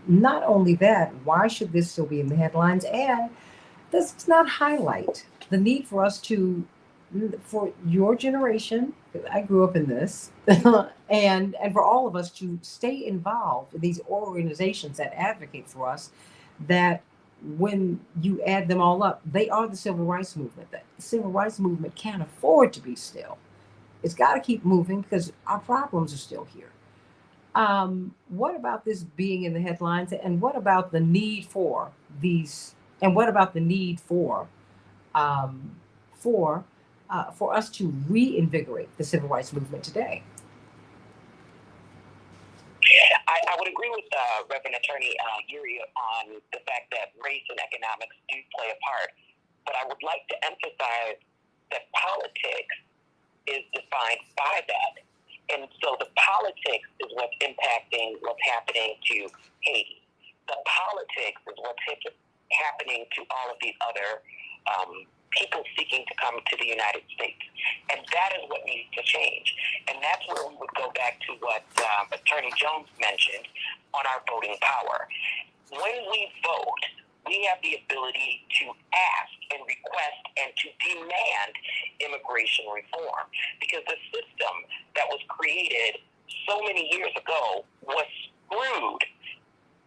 Speaker 3: Not only that, why should this still be in the headlines? And does this not highlight the need for us to for your generation, 'cause I grew up in this, and for all of us to stay involved in these organizations that advocate for us, that when you add them all up, they are the civil rights movement. The civil rights movement can't afford to be still. It's got to keep moving because our problems are still here. What about this being in the headlines, and what about the need for these, and what about the need um, for for us to reinvigorate the civil rights movement today?
Speaker 6: I would agree with Reverend Attorney Yuri on the fact that race and economics do play a part, but I would like to emphasize that politics is defined by that. And so the politics is what's impacting what's happening to Haiti. The politics is what's happening to all of these other people seeking to come to the United States. And that is what needs to change. And that's where we would go back to what Attorney Jones mentioned on our voting power. When we vote, we have the ability to ask and request and to demand immigration reform, because the system that was created so many years ago was screwed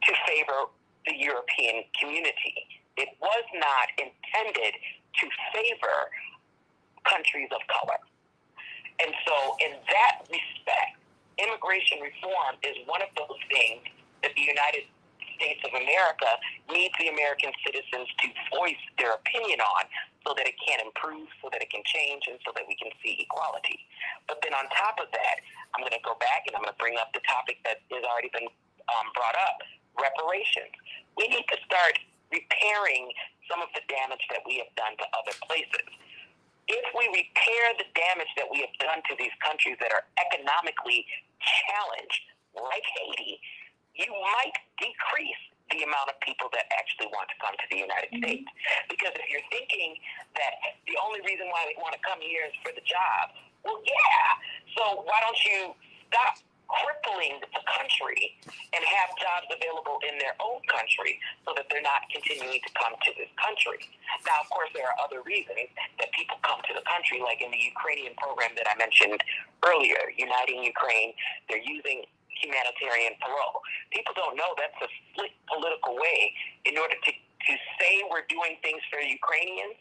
Speaker 6: to favor the European community. It was not intended to favor countries of color. And so in that respect, immigration reform is one of those things that the United States of America needs the American citizens to voice their opinion on, so that it can improve, so that it can change, and so that we can see equality. But then on top of that, I'm going to go back and I'm going to bring up the topic that has already been brought up, reparations. We need to start repairing some of the damage that we have done to other places. If we repair the damage that we have done to these countries that are economically challenged, like Haiti, you might decrease the amount of people that actually want to come to the United States. Because if you're thinking that the only reason why they want to come here is for the job, well, yeah. So why don't you stop crippling the country and have jobs available in their own country, so that they're not continuing to come to this country? Now, of course, there are other reasons that people come to the country, like in the Ukrainian program that I mentioned earlier, Uniting Ukraine. They're using humanitarian parole. People don't know that's a split political way in order to say we're doing things for Ukrainians,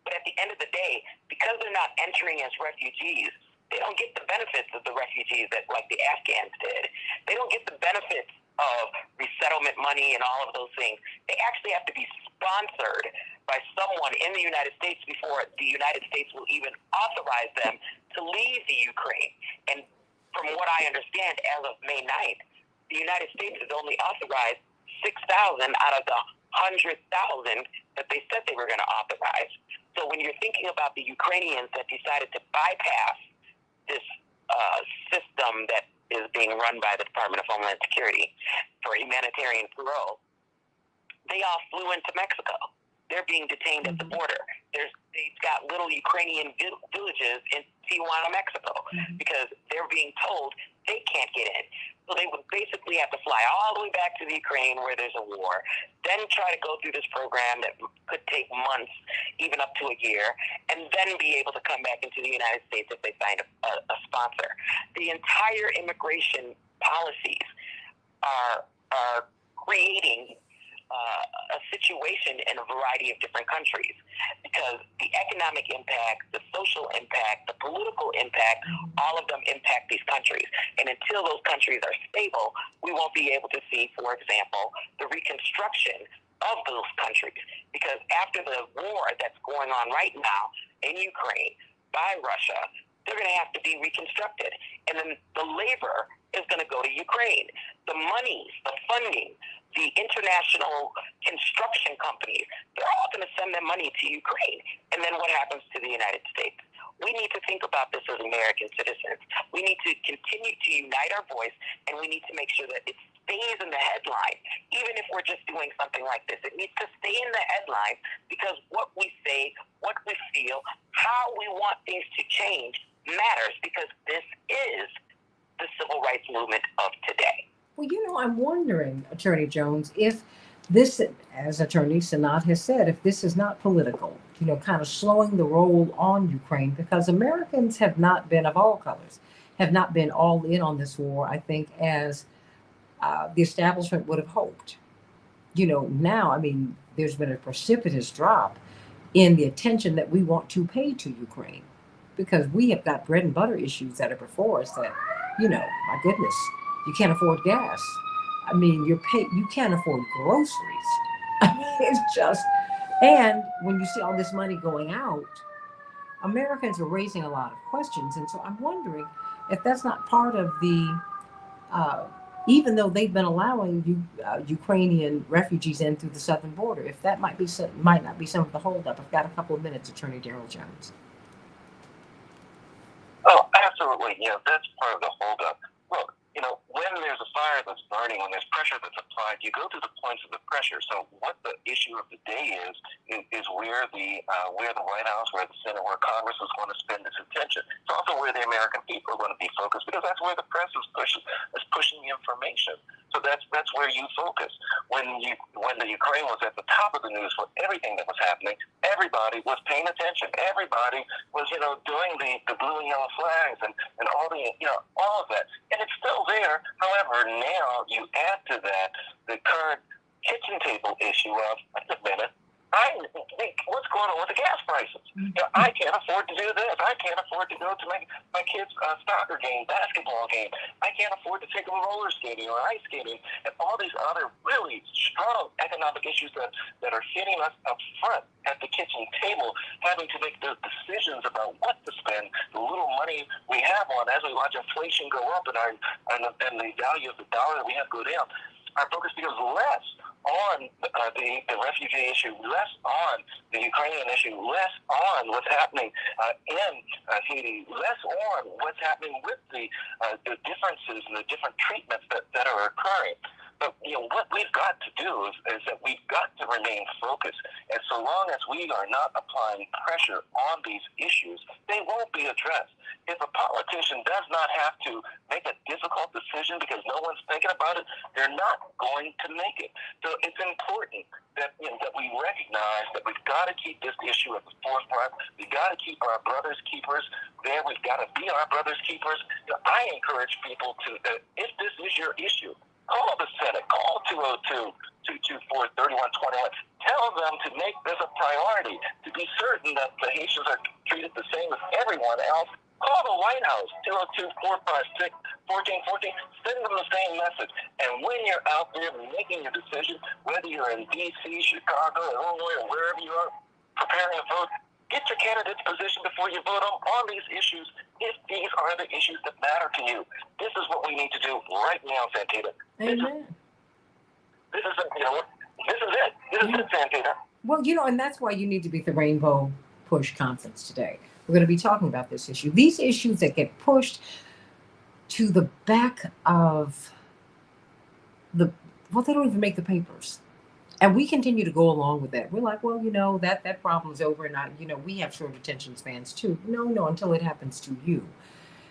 Speaker 6: but at the end of the day, because they're not entering as refugees, they don't get the benefits of the refugees that, like the Afghans did. They don't get the benefits of resettlement money and all of those things. They actually have to be sponsored by someone in the United States before the United States will even authorize them to leave the Ukraine. And from what I understand, as of May 9th, the United States has only authorized 6,000 out of the 100,000 that they said they were going to authorize. So when you're thinking about the Ukrainians that decided to bypass this system that is being run by the Department of Homeland Security for humanitarian parole, they all flew into Mexico. They're being detained at the border. They've got little Ukrainian villages in Tijuana, Mexico, because they're being told they can't get in. So they would basically have to fly all the way back to the Ukraine where there's a war, then try to go through this program that could take months, even up to a year, and then be able to come back into the United States if they find a sponsor. The entire immigration policies are creating a situation in a variety of different countries, because the economic impact, the social impact, the political impact, all of them impact these countries. And until those countries are stable, we won't be able to see, for example, the reconstruction of those countries. Because after the war that's going on right now in Ukraine by Russia, they're going to have to be reconstructed. And then the labor is going to go to Ukraine. The monies, the funding, the international construction companies, they're all going to send their money to Ukraine. And then what happens to the United States? We need to think about this as American citizens. We need to continue to unite our voice, and we need to make sure that it stays in the headline. Even if we're just doing something like this, it needs to stay in the headline, because what we say, what we feel, how we want things to change matters, because this is the civil rights movement of today.
Speaker 3: Well, I'm wondering, Attorney Jones, if This, as Attorney Sanat has said, if this is not political, kind of slowing the roll on Ukraine, because Americans have not been, of all colors, have not been all in on this war, I think, as the establishment would have hoped. Now, I mean, there's been a precipitous drop in the attention that we want to pay to Ukraine because we have got bread and butter issues that are before us that, my goodness, you can't afford gas. I mean, you can't afford groceries. I mean, it's just, and when you see all this money going out, Americans are raising a lot of questions. And so I'm wondering if that's not part of the, uh, even though they've been allowing Ukrainian refugees in through the southern border, if that might not be some of the holdup. I've got a couple of minutes, Attorney Darrell Jones.
Speaker 2: Oh, absolutely. That's part of the holdup. Look, when there's a fire that's burning, when there's pressure that's applied, you go to the points of the pressure. So what the issue of the day is where the White House, where the Senate, where Congress is going to spend its attention. It's also where the American people are going to be focused because that's where the press is pushing the information. So that's where you focus. When the Ukraine was at the top of the news for everything that was happening, everybody was paying attention. Everybody was doing the blue and yellow flags and all all of that, and it's still there. However, now you add to that the current kitchen table issue of wait a minute. What's going on with the gas prices? I can't afford to do this. I can't afford to go to my kids' soccer game, basketball game. I can't afford to take them roller skating or ice skating, and all these other really strong economic issues that are hitting us up front at the kitchen table, having to make those decisions about what to spend the little money we have on as we watch inflation go up and the value of the dollar that we have go down. Our focus becomes less on the refugee issue, less on the Ukrainian issue, less on what's happening in Haiti, less on what's happening with the differences and the different treatments that are occurring. But what we've got to do is that we've got to remain focused. And so long as we are not applying pressure on these issues, they won't be addressed. If a politician does not have to make a difficult decision because no one's thinking about it, they're not going to make it. So it's important that that we recognize that we've got to keep this issue at the forefront. We've got to keep our brothers keepers there. We've got to be our brothers keepers. I encourage people to, if this is your issue, call the Senate, call 202-224-3121. Tell them to make this a priority, to be certain that the Haitians are treated the same as everyone else. Call the White House, 202-456-1414. Send them the same message. And when you're out there making your decision, whether you're in D.C., Chicago, Illinois, or wherever you are preparing a vote, get your candidate's position before you vote on these issues if these are the issues that matter to you. This is what we need to do right now, Santita.
Speaker 3: Amen.
Speaker 2: This is it. This is it, Santita.
Speaker 3: Well, and that's why you need to be at the Rainbow Push Conference today. We're going to be talking about this issue. These issues that get pushed to the back of they don't even make the papers. And we continue to go along with that. We're like, well, that problem's over. And, we have short attention spans too. No, until it happens to you.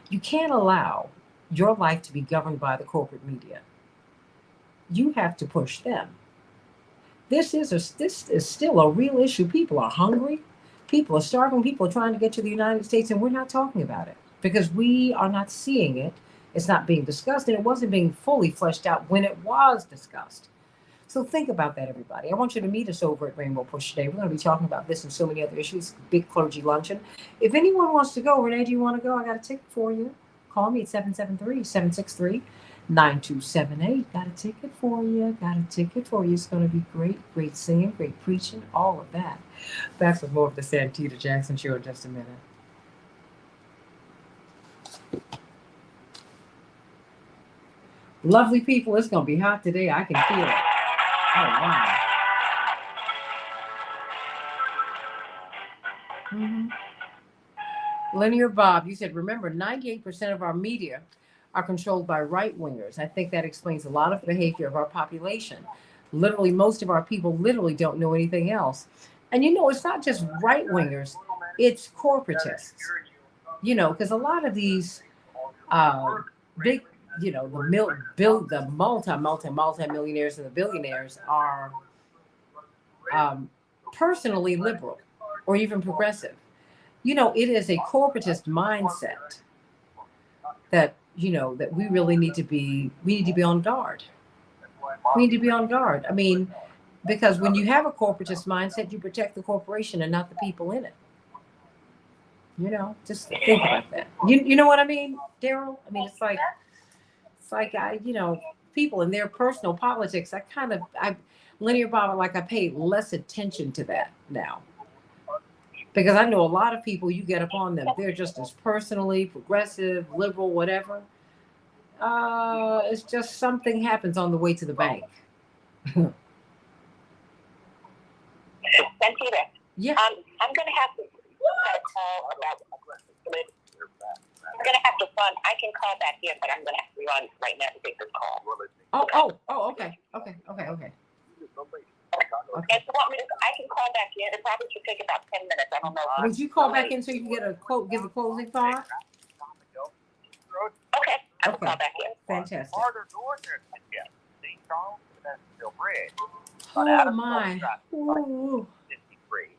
Speaker 3: You can't allow your life to be governed by the corporate media. You have to push them. This is still a real issue. People are hungry. People are starving. People are trying to get to the United States, and we're not talking about it because we are not seeing it. It's not being discussed, and it wasn't being fully fleshed out when it was discussed. So think about that, everybody. I want you to meet us over at Rainbow Push today. We're going to be talking about this and so many other issues. Big clergy luncheon. If anyone wants to go, Renee, do you want to go? I got a ticket for you. Call me at 773-763-9278. Got a ticket for you. It's going to be great singing, great preaching, all of that. Back with more of the Santita Jackson Show in just a minute. Lovely people, it's going to be hot today. I can feel it. Oh, wow. Linear Bob, you said, remember, 98% of our media are controlled by right-wingers. I think that explains a lot of the behavior of our population. Literally, most of our people literally don't know anything else. And it's not just right-wingers, it's corporatists. Because a lot of these big, the multi-millionaires and the billionaires are personally liberal or even progressive. You know, it is a corporatist mindset that, you know, that we really need to be, we need to be on guard. We need to be on guard. I mean, because when you have a corporatist mindset, you protect the corporation and not the people in it. You know, just think about that. You know what I mean, Daryl? I mean, it's like I, you know, people in their personal politics. I linear Bob, like I pay less attention to that now because I know a lot of people. You get up on them, they're just as personally progressive, liberal, whatever. It's just something happens on the way to the bank.
Speaker 6: Santita,
Speaker 3: Yeah.
Speaker 6: I'm going to have to call about. I'm going to have to run. I can call back in, but I'm going to have to run right now to take this call.
Speaker 3: Okay. Okay.
Speaker 6: If you want me to, I can call back in. It probably should take about 10 minutes. I don't know.
Speaker 3: Would you call back in so you can get a quote, give a closing thought?
Speaker 6: Okay, I will call back in.
Speaker 3: Fantastic.
Speaker 2: Farther north, there's St. Charles, that's still bridge.
Speaker 3: Oh my. Ooh.
Speaker 2: 53.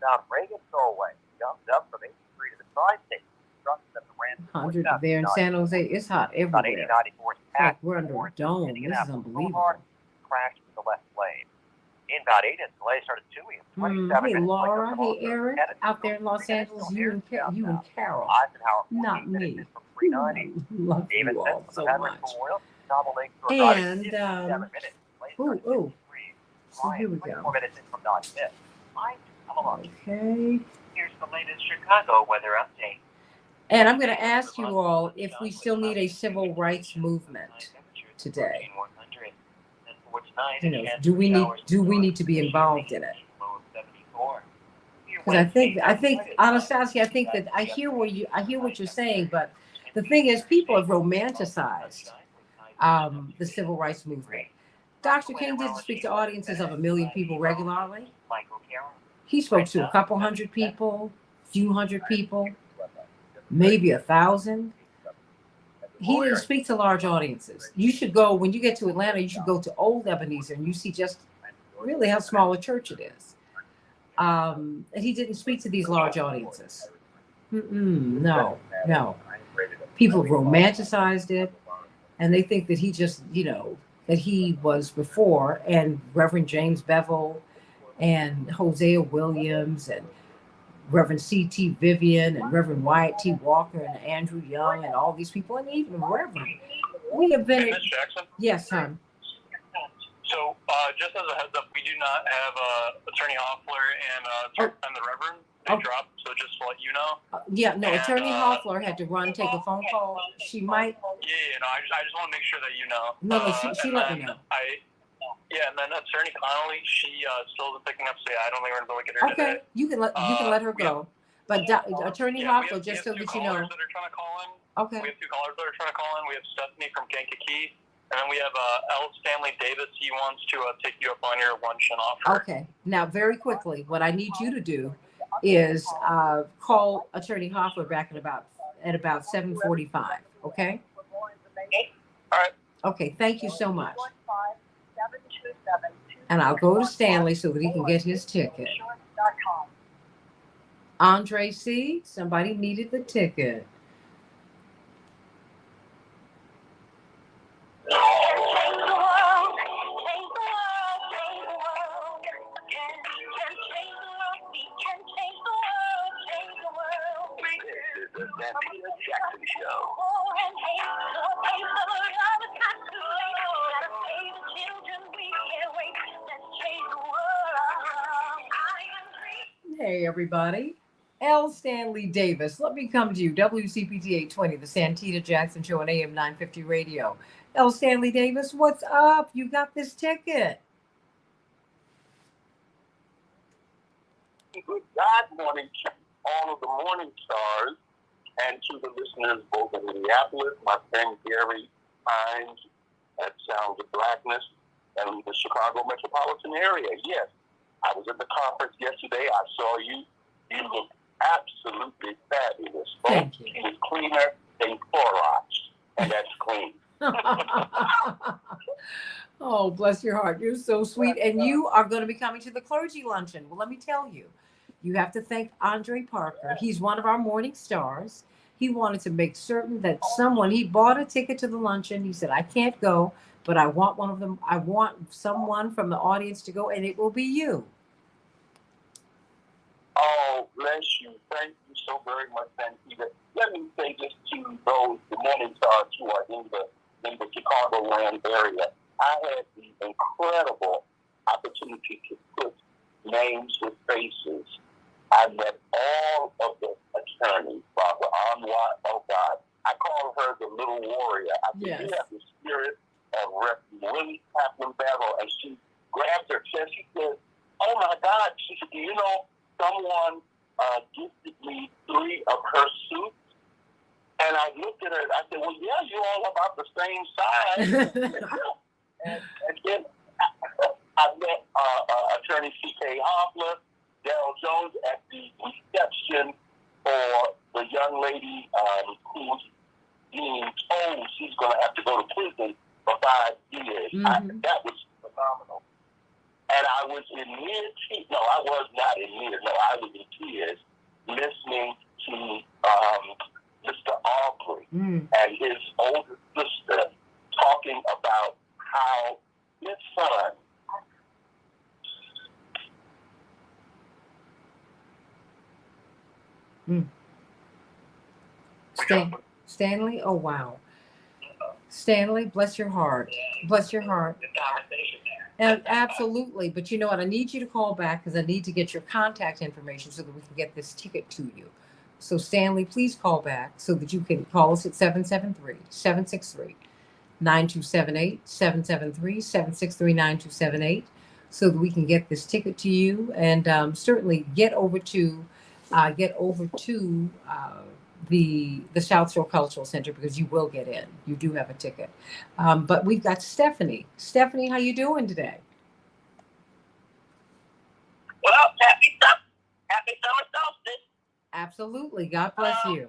Speaker 2: Now, Reagan Solway jumped up from 83 to the tri-state. Construction of the Ransom
Speaker 3: 100 there in San Jose. It's hot
Speaker 2: about
Speaker 3: everywhere.
Speaker 2: 80-94
Speaker 3: It's like we're under a dome. This is unbelievable.
Speaker 2: Crashed with the left lane. Inbound 8 and delay started 2 in 27
Speaker 3: Hey
Speaker 2: minutes.
Speaker 3: Laura, hey Eric, out there in Los Angeles, you and Carol,
Speaker 2: Eisenhower,
Speaker 3: not me.
Speaker 2: from 390.
Speaker 3: Love you
Speaker 2: Davidson
Speaker 3: all
Speaker 2: from
Speaker 3: so
Speaker 2: Patrick
Speaker 3: much.
Speaker 2: Memorial, Novel Lake to
Speaker 3: And,
Speaker 2: 57 minutes. Lane started
Speaker 3: ooh.
Speaker 2: 53.
Speaker 3: So here we
Speaker 2: 24
Speaker 3: go.
Speaker 2: minutes in from non-miss. Come along.
Speaker 3: Okay.
Speaker 2: Here's the latest Chicago weather update.
Speaker 3: And I'm going to ask you all if we still need a civil rights movement today. You know, do we need to be involved in it? Because I think, Anastasia, I think that I hear what you're saying, but the thing is, people have romanticized the civil rights movement. Dr. King didn't speak to audiences of 1 million people regularly. He spoke to a couple hundred people, few hundred people, maybe 1,000. He didn't speak to large audiences. You should go, when you get to Atlanta, you should go to Old Ebenezer and you see just really how small a church it is. And he didn't speak to these large audiences. No. People romanticized it, and they think that he just, you know, that he was before, and Reverend James Bevel and Hosea Williams and Reverend C.T. Vivian and Reverend Wyatt T. Walker and Andrew Young and all these people, and even Reverend. We have been.
Speaker 4: Miss Jackson?
Speaker 3: Yes, hon.
Speaker 4: So, just as a heads up, we do not have Attorney Hoffler and the Reverend. They dropped, so just to let you know.
Speaker 3: Yeah, no, Attorney Hoffler had to run, take a phone call. She might.
Speaker 4: Yeah, no, I just want to make sure that you know.
Speaker 3: No, she let me know.
Speaker 4: And then Attorney Connolly, she still isn't picking up. So I don't think we're gonna be able to get her today.
Speaker 3: Okay, you can let her go. But Attorney Hoffler, just so that you know.
Speaker 4: That are trying to call in.
Speaker 3: Okay.
Speaker 4: We have 2 callers that are trying to call in. We have Stephanie from Kankakee, and then we have L. Stanley Davis. He wants to take you up on your luncheon offer.
Speaker 3: Okay. Now, very quickly, what I need you to do is call Attorney Hoffler back at about 7:45. Okay.
Speaker 4: All right.
Speaker 3: Okay. Thank you so much. And I'll go to Stanley so that he can get his ticket. Andre C., somebody needed the ticket.
Speaker 2: The Santita Jackson Show.
Speaker 3: Hey, everybody. L. Stanley Davis. Let me come to you. WCPT 820, the Santita Jackson Show on AM 950 radio. L. Stanley Davis, what's up? You got this ticket.
Speaker 2: Good God morning to all of the morning stars and to the listeners both in Minneapolis, my friend Gary Hines at Sounds of Blackness, and the Chicago metropolitan area. Yes, I was at the conference yesterday. I saw you. You look absolutely fabulous.
Speaker 3: Thank you.
Speaker 2: It was cleaner than Clorox, and that's clean.
Speaker 3: Oh, bless your heart. You're so sweet. And you are going to be coming to the clergy luncheon. Well, let me tell you, you have to thank Andre Parker. He's one of our morning stars. He wanted to make certain that he bought a ticket to the luncheon. He said, I can't go, but I want one of them. I want someone from the audience to go, and it will be you.
Speaker 2: Oh, bless you. Thank you so very much, Santita. Let me say this to those, the morning stars who are in the Chicagoland area. I had the incredible opportunity to put names with faces. I met all of the attorneys, Barbara Anwar, oh God. I call her the little warrior. I think you have the spirit of Reverend Willie Kaplan Bevel. And she grabbed her chest. She said, oh my God. She said, you know, someone gifted me 3 of her suits. And I looked at her and I said, well, yeah, you're all about the same size. and then I met attorney C.K. Hoffler, Darrell Jones at the reception for the young lady who's being told she's going to have to go to prison for 5 years.
Speaker 3: Mm-hmm.
Speaker 2: That was phenomenal. And I was in tears. No, I was not in tears. No, I was in tears listening to Mr. Aubrey and his older sister talking about how his son
Speaker 3: Stanley? Oh, wow. Stanley, bless your heart. Bless your heart.
Speaker 2: the conversation there.
Speaker 3: And absolutely. But you know what? I need you to call back because I need to get your contact information so that we can get this ticket to you. So, Stanley, please call back so that you can call us at 773-763-9278, 773-763-9278, so that we can get this ticket to you and certainly get over to the South Shore Cultural Center because you will get in. You do have a ticket. But we've got Stephanie. Stephanie, how you doing today?
Speaker 5: Well, happy summer solstice.
Speaker 3: Absolutely. God bless you.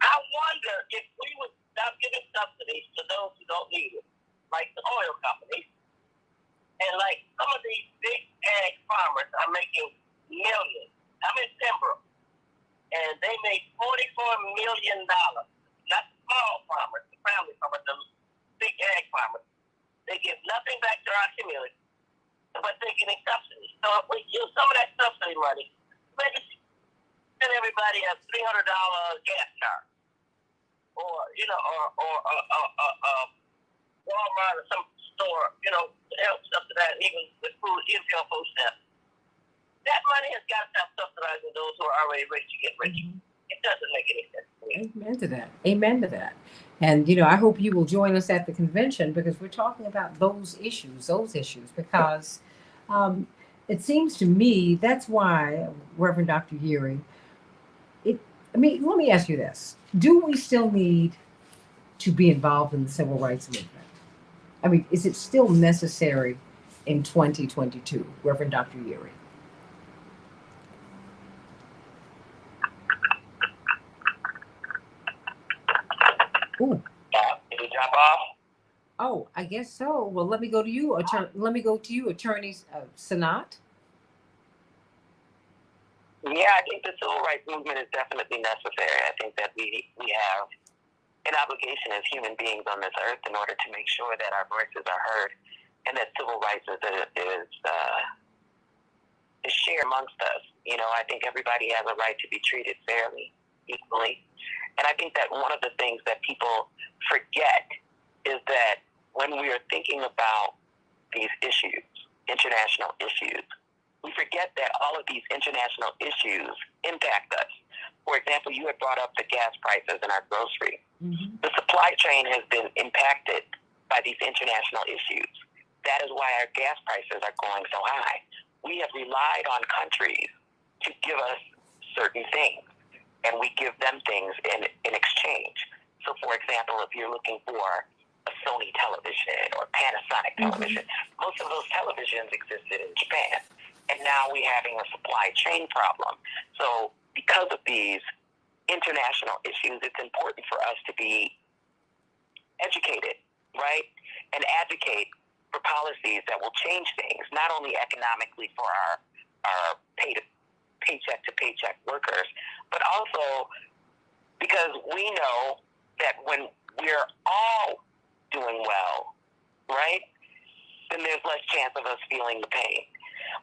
Speaker 5: I wonder if we would stop giving subsidies to those who don't need it, like the oil companies, and like some of these big ag farmers are making millions. I'm in Pembroke, and they make $44 million. Not the small farmers, the family farmers, the big ag farmers. They give nothing back to our community, but they're getting subsidies. So if we use some of that subsidy money, maybe send everybody a $300 gas card, or Walmart or some store, to help subsidize even with food, even for food stamps. That money has got to stop subsidizing those who are already rich to get rich. It doesn't make any sense to me.
Speaker 3: Amen to that. Amen to that. And, I hope you will join us at the convention because we're talking about those issues, because it seems to me that's why, Reverend Dr. Geary, let me ask you this. Do we still need to be involved in the civil rights movement? I mean, is it still necessary in 2022, Reverend Dr. Geary? Ooh.
Speaker 2: Did it drop off?
Speaker 3: Oh, I guess so. Well, let me go to you, Attorney Sanat.
Speaker 6: Yeah, I think the civil rights movement is definitely necessary. I think that we have an obligation as human beings on this earth in order to make sure that our voices are heard and that civil rights is shared amongst us. I think everybody has a right to be treated fairly, equally. And I think that one of the things that people forget is that when we are thinking about these issues, international issues, we forget that all of these international issues impact us. For example, you had brought up the gas prices in our grocery.
Speaker 3: Mm-hmm.
Speaker 6: The supply chain has been impacted by these international issues. That is why our gas prices are going so high. We have relied on countries to give us certain things, and we give them things in exchange. So, for example, if you're looking for a Sony television or Panasonic television, most of those televisions existed in Japan. And now we're having a supply chain problem. So because of these international issues, it's important for us to be educated right? And advocate for policies that will change things, not only economically for our paycheck to paycheck workers, but also because we know that when we're all doing well, right, then there's less chance of us feeling the pain.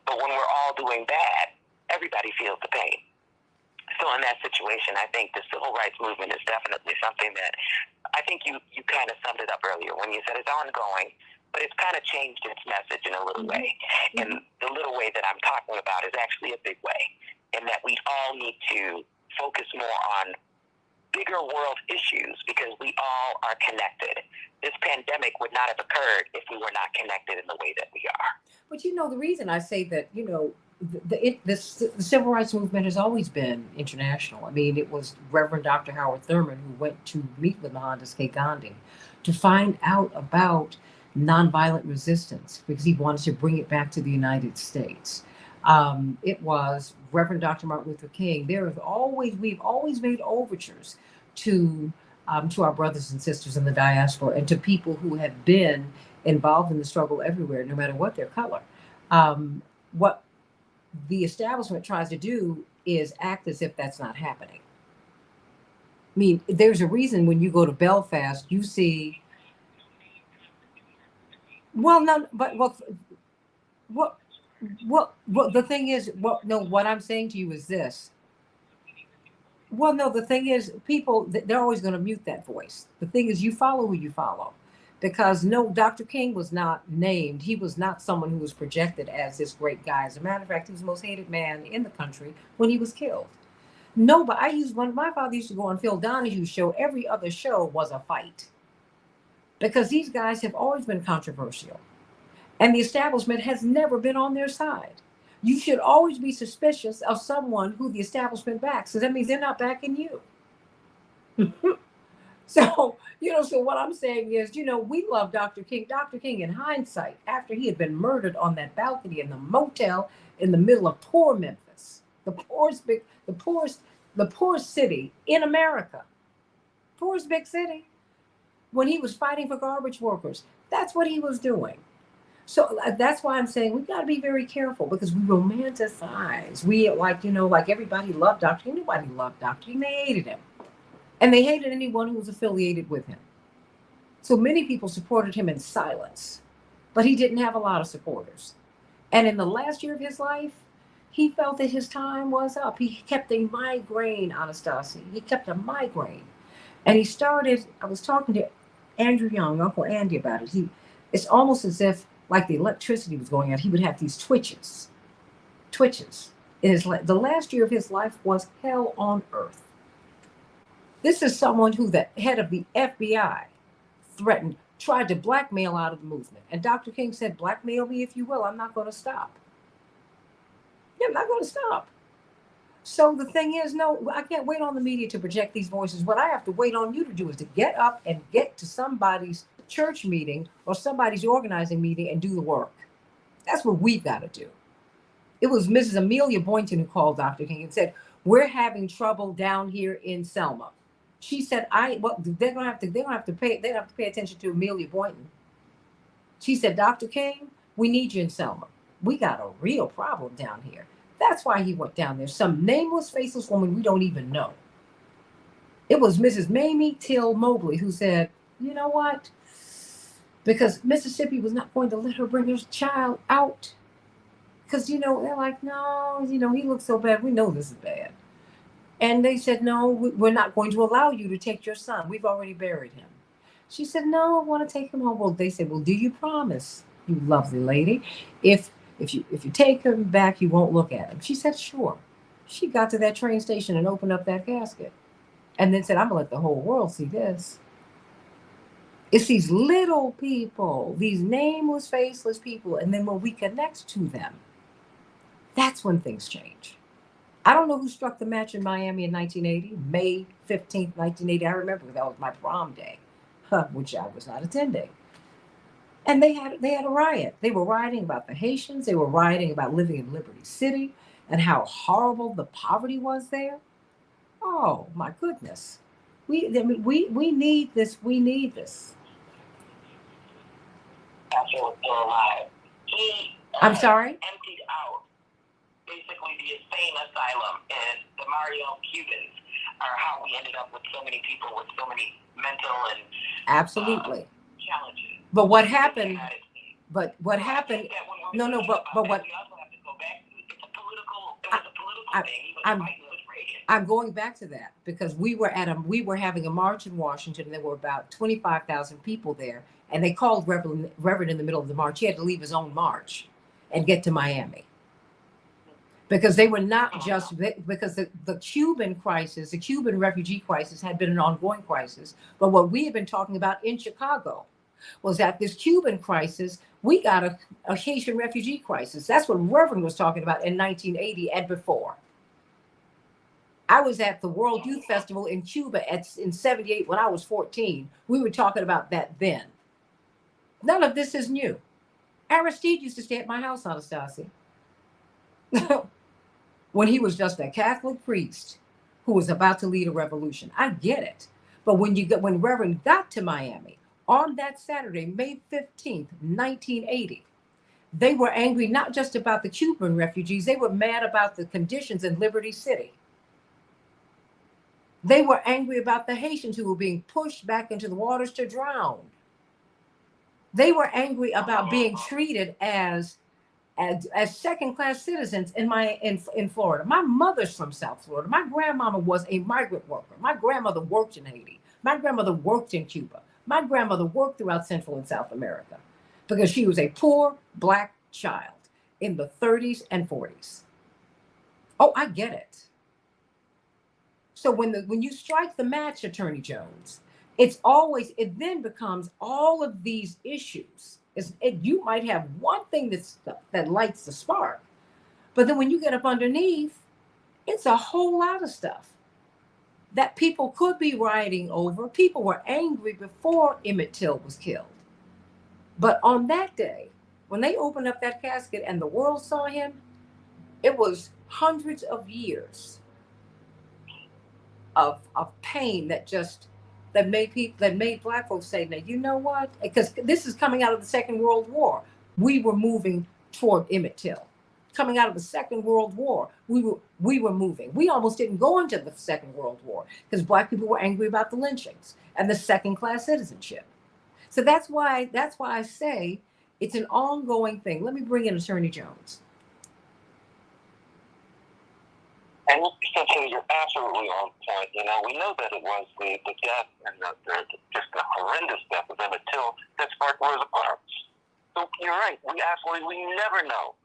Speaker 6: But when we're all doing bad, everybody feels the pain. So in that situation, I think the civil rights movement is definitely something that I think you kind of summed it up earlier when you said it's ongoing, but it's kind of changed its message in a little way. And the little way that I'm talking about is actually a big way, in that we all need to focus more on bigger world issues because we all are connected. This pandemic would not have occurred if we were not connected in the way that we are.
Speaker 3: But the reason I say that, the civil rights movement has always been international. I mean, it was Reverend Dr. Howard Thurman who went to meet with Mohandas K. Gandhi to find out about nonviolent resistance because he wanted to bring it back to the United States. It was Reverend Dr. Martin Luther King. We've always made overtures to our brothers and sisters in the diaspora and to people who have been involved in the struggle everywhere, no matter what their color. What the establishment tries to do is act as if that's not happening. I mean, there's a reason when you go to Belfast, you see. Well, no, but what the thing is, what I'm saying to you is this. Well, no, the thing is, people, they're always going to mute that voice. The thing is, you follow who you follow. Because no, Dr. King was not named. He was not someone who was projected as this great guy. As a matter of fact, he was the most hated man in the country when he was killed. No, but my father used to go on Phil Donahue's show. Every other show was a fight. Because these guys have always been controversial. And the establishment has never been on their side. You should always be suspicious of someone who the establishment backs. So that means they're not backing you. So what I'm saying is, we love Dr. King. Dr. King, in hindsight, after he had been murdered on that balcony in the motel in the middle of poor Memphis, the poorest city in America, poorest big city, when he was fighting for garbage workers, that's what he was doing. So that's why I'm saying we've got to be very careful because we romanticize. We like everybody loved Dr. King. Nobody loved Dr. King. They hated him. And they hated anyone who was affiliated with him. So many people supported him in silence, but he didn't have a lot of supporters. And in the last year of his life, he felt that his time was up. He kept a migraine, Anastasia. He kept a migraine. And I was talking to Andrew Young, Uncle Andy, about it. It's almost as if like the electricity was going out. He would have these twitches. The last year of his life was hell on earth. This is someone who the head of the FBI tried to blackmail out of the movement. And Dr. King said, blackmail me if you will, I'm not going to stop. Yeah, I'm not going to stop. So the thing is, no, I can't wait on the media to project these voices. What I have to wait on you to do is to get up and get to somebody's church meeting or somebody's organizing meeting and do the work. That's what we've got to do. It was Mrs. Amelia Boynton who called Dr. King and said, we're having trouble down here in Selma. She said, they're gonna have to pay attention to Amelia Boynton. She said, Dr. King, we need you in Selma. We got a real problem down here. That's why he went down there. Some nameless, faceless woman we don't even know. It was Mrs. Mamie Till Mobley who said, you know what? Because Mississippi was not going to let her bring her child out. Because, they're like, no, he looks so bad. We know this is bad. And they said, no, we're not going to allow you to take your son. We've already buried him. She said, no, I want to take him home. Well, they said, well, do you promise, you lovely lady, if you take him back, you won't look at him? She said, sure. She got to that train station and opened up that casket and then said, I'm going to let the whole world see this. It's these little people, these nameless, faceless people. And then when we connect to them, that's when things change. I don't know who struck the match in Miami in 1980, May 15th, 1980. I remember that was my prom day, which I was not attending. And they had a riot. They were rioting about the Haitians. They were rioting about living in Liberty City and how horrible the poverty was there. Oh, my goodness. We need this. We need this.
Speaker 5: Castro was still alive. He
Speaker 3: I'm sorry?
Speaker 5: emptied out basically the insane asylum, and the Mario Cubans are how we ended up with so many people with so many mental and
Speaker 3: Absolutely.
Speaker 5: challenges.
Speaker 3: But what happened? But what happened? No, but what?
Speaker 5: We also have to go back to it's a political. It was a political thing. He was fighting with Reagan.
Speaker 3: I'm going back to that because we were having a march in Washington, and there were about 25,000 people there, and they called Reverend in the middle of the march. He had to leave his own march and get to Miami because they were not just because the Cuban crisis, the Cuban refugee crisis, had been an ongoing crisis. But what we have been talking about in Chicago was that this Cuban crisis, we got a Haitian refugee crisis. That's what Reverend was talking about in 1980 and before. I was at the World Youth Festival in Cuba in 78 when I was 14. We were talking about that then. None of this is new. Aristide used to stay at my house, Anastasia, when he was just a Catholic priest who was about to lead a revolution. I get it. But when Reverend got to Miami on that Saturday, May 15th, 1980, they were angry not just about the Cuban refugees, they were mad about the conditions in Liberty City. They were angry about the Haitians who were being pushed back into the waters to drown. They were angry about being treated as second-class citizens in Florida. My mother's from South Florida. My grandmama was a migrant worker. My grandmother worked in Haiti. My grandmother worked in Cuba. My grandmother worked throughout Central and South America because she was a poor Black child in the 30s and 40s. Oh, I get it. So when you strike the match, Attorney Jones, it then becomes all of these issues. You might have one thing that lights the spark, but then when you get up underneath, it's a whole lot of stuff that people could be rioting over. People were angry before Emmett Till was killed. But on that day, when they opened up that casket and the world saw him, it was hundreds of years of pain that made Black folks say, now, you know what? Because this is coming out of the Second World War. We were moving toward Emmett Till. Coming out of the Second World War, we were moving. We almost didn't go into the Second World War because Black people were angry about the lynchings and the second-class citizenship. So that's why I say it's an ongoing thing. Let me bring in Attorney Jones.
Speaker 2: And Cynthia, you're absolutely on point. You know, we know that it was the death and just the horrendous death of Emmett Till that sparked Rosa Parks. So you're right. We never know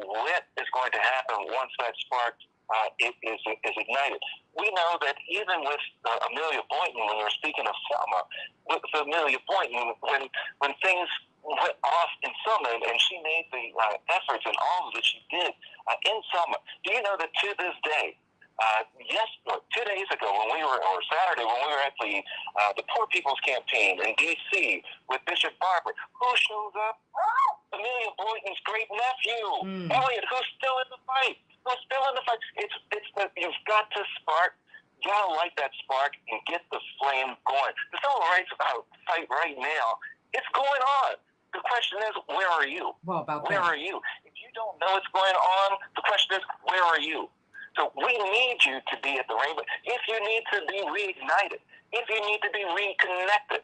Speaker 2: what is going to happen once that spark is ignited. We know that even with Amelia Boynton, when we were speaking of Selma, with Amelia Boynton, when things went off in Selma, and she made the efforts and all that she did in Selma. Do you know that to this day, 2 days ago or Saturday when we were at the Poor People's Campaign in D.C. with Bishop Barber, who shows up? Amelia Boynton's great nephew, Elliot, who's still in the fight. You've got to spark. You gotta light that spark and get the flame going. The civil rights fight right now, it's going on. The question is, where are you?
Speaker 3: Well,
Speaker 2: where are you? If you don't know what's going on, the question is, where are you? So we need you to be at the Rainbow. If you need to be reignited, if you need to be reconnected,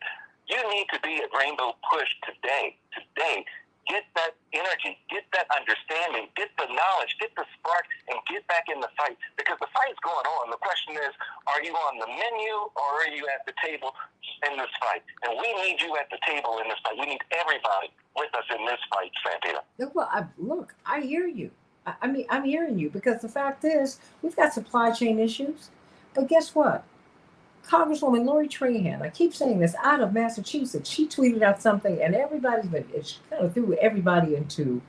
Speaker 2: you need to be at Rainbow Push today. Get that energy, get that understanding, get the knowledge, get the spark, and get back in the fight. Because the fight's going on. The question is, are you on the menu or are you at the table in this fight? And we need you at the table in this fight. We need everybody with us in this fight, Santita.
Speaker 3: Well, I hear you. I'm hearing you because the fact is, we've got supply chain issues. But guess what? Congresswoman Lori Trahan, I keep saying this, out of Massachusetts, she tweeted out something and it kind of threw everybody into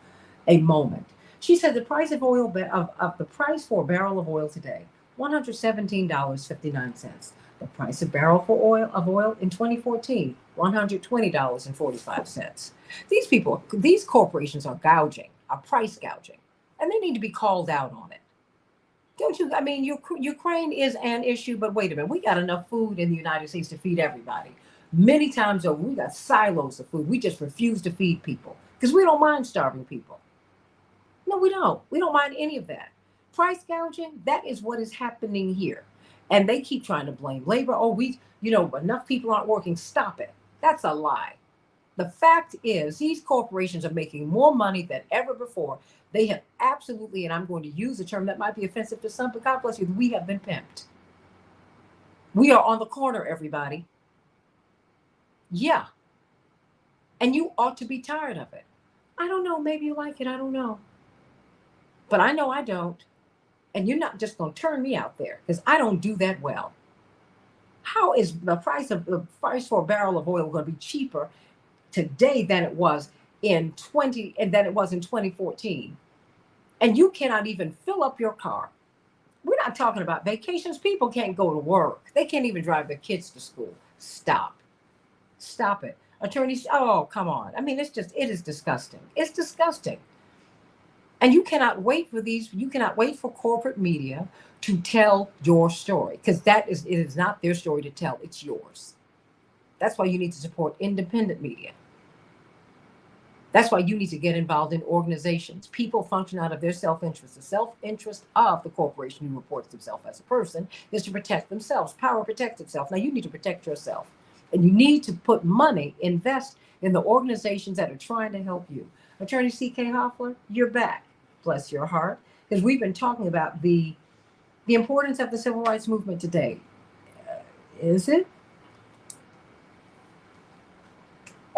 Speaker 3: a moment. She said the price of oil, the price for a barrel of oil today, $117.59. The price of barrel of oil in 2014, $120.45. These corporations are price gouging, and they need to be called out on it. Don't you? I mean, Ukraine is an issue, but wait a minute. We got enough food in the United States to feed everybody. Many times over, we got silos of food. We just refuse to feed people because we don't mind starving people. No, we don't. We don't mind any of that. Price gouging, that is what is happening here. And they keep trying to blame labor. Oh, enough people aren't working. Stop it. That's a lie. The fact is, these corporations are making more money than ever before. They have absolutely, and I'm going to use a term that might be offensive to some, but God bless you, we have been pimped. We are on the corner, everybody. Yeah. And you ought to be tired of it. I don't know. Maybe you like it. I don't know. But I know I don't. And you're not just going to turn me out there because I don't do that well. How is the price for a barrel of oil going to be cheaper today than it was in 2014? And you cannot even fill up your car. We're not talking about vacations. People can't go to work. They can't even drive their kids to school. Stop it. Attorneys, oh, come on. I mean, it is disgusting. It's disgusting. And you cannot wait for corporate media to tell your story because it is not their story to tell. It's yours. That's why you need to support independent media. That's why you need to get involved in organizations. People function out of their self-interest. The self-interest of the corporation who reports themselves as a person is to protect themselves. Power protects itself. Now you need to protect yourself. And you need to put money, invest in the organizations that are trying to help you. Attorney C.K. Hoffler, you're back. Bless your heart. Because we've been talking about the importance of the civil rights movement today. Is it?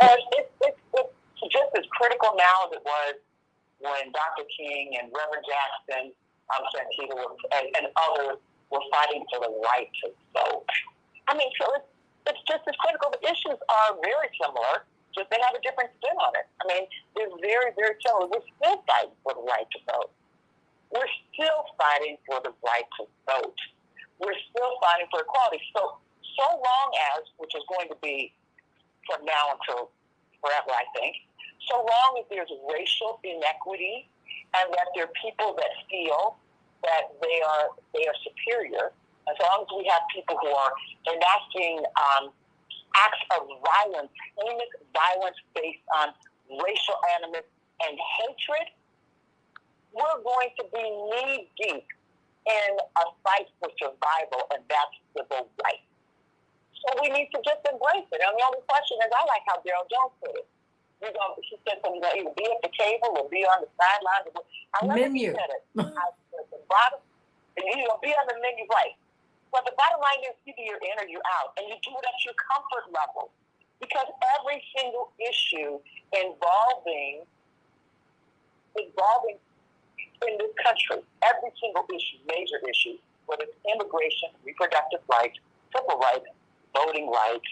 Speaker 6: It's just as critical now as it was when Dr. King and Reverend Jackson, Santita, and others were fighting for the right to vote. I mean, so it's just as critical. The issues are very similar, just they have a different spin on it. I mean, they're very, very similar. We're still fighting for the right to vote. We're still fighting for the right to vote. We're still fighting for equality. So long as, which is going to be from now until forever, I think, so long as there's racial inequity and that there are people that feel that they are superior, as long as we have people who are enacting acts of violence, heinous violence based on racial animus and hatred, we're going to be knee-deep in a fight for survival, and that's civil rights. So we need to just embrace it. And the only question is, I like how Daryl Jones put it. She said something like, either be at the table or be on the sidelines. However she said it. At the bottom, be on the menu, right. But the bottom line is, either you're in or you're out, and you do it at your comfort level. Because every single issue involving in this country, every single issue, major issue, whether it's immigration, reproductive rights, civil rights, voting rights,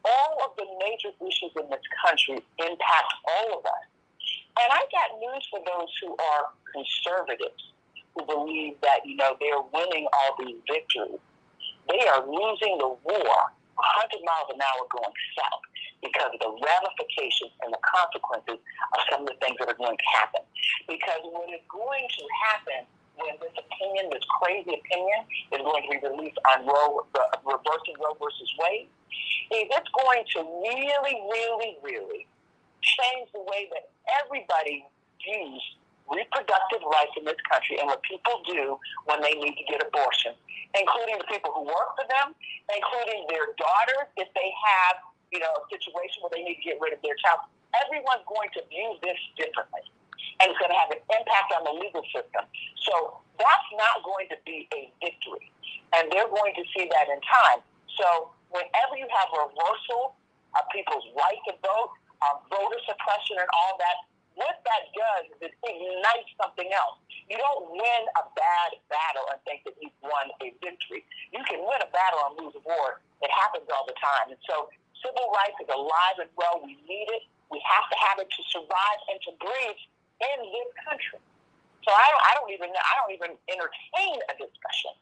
Speaker 6: all of the major issues in this country impact all of us. And I got news for those who are conservatives, who believe that, they're winning all these victories. They are losing the war 100 miles an hour going south because of the ramifications and the consequences of some of the things that are going to happen. Because what is going to happen when this opinion, this crazy opinion, is going to be released on reversing Roe versus Wade, is it's going to really, really, really change the way that everybody views reproductive rights in this country and what people do when they need to get abortion, including the people who work for them, including their daughters if they have, a situation where they need to get rid of their child. Everyone's going to view this differently, and it's going to have an impact on the legal system. So that's not going to be a victory, and they're going to see that in time. So whenever you have a reversal of people's right to vote, voter suppression and all that, what that does is it ignites something else. You don't win a bad battle and think that you've won a victory. You can win a battle and lose a war. It happens all the time. And so civil rights is alive and well. We need it. We have to have it to survive and to breathe in this country. So I don't even entertain a discussion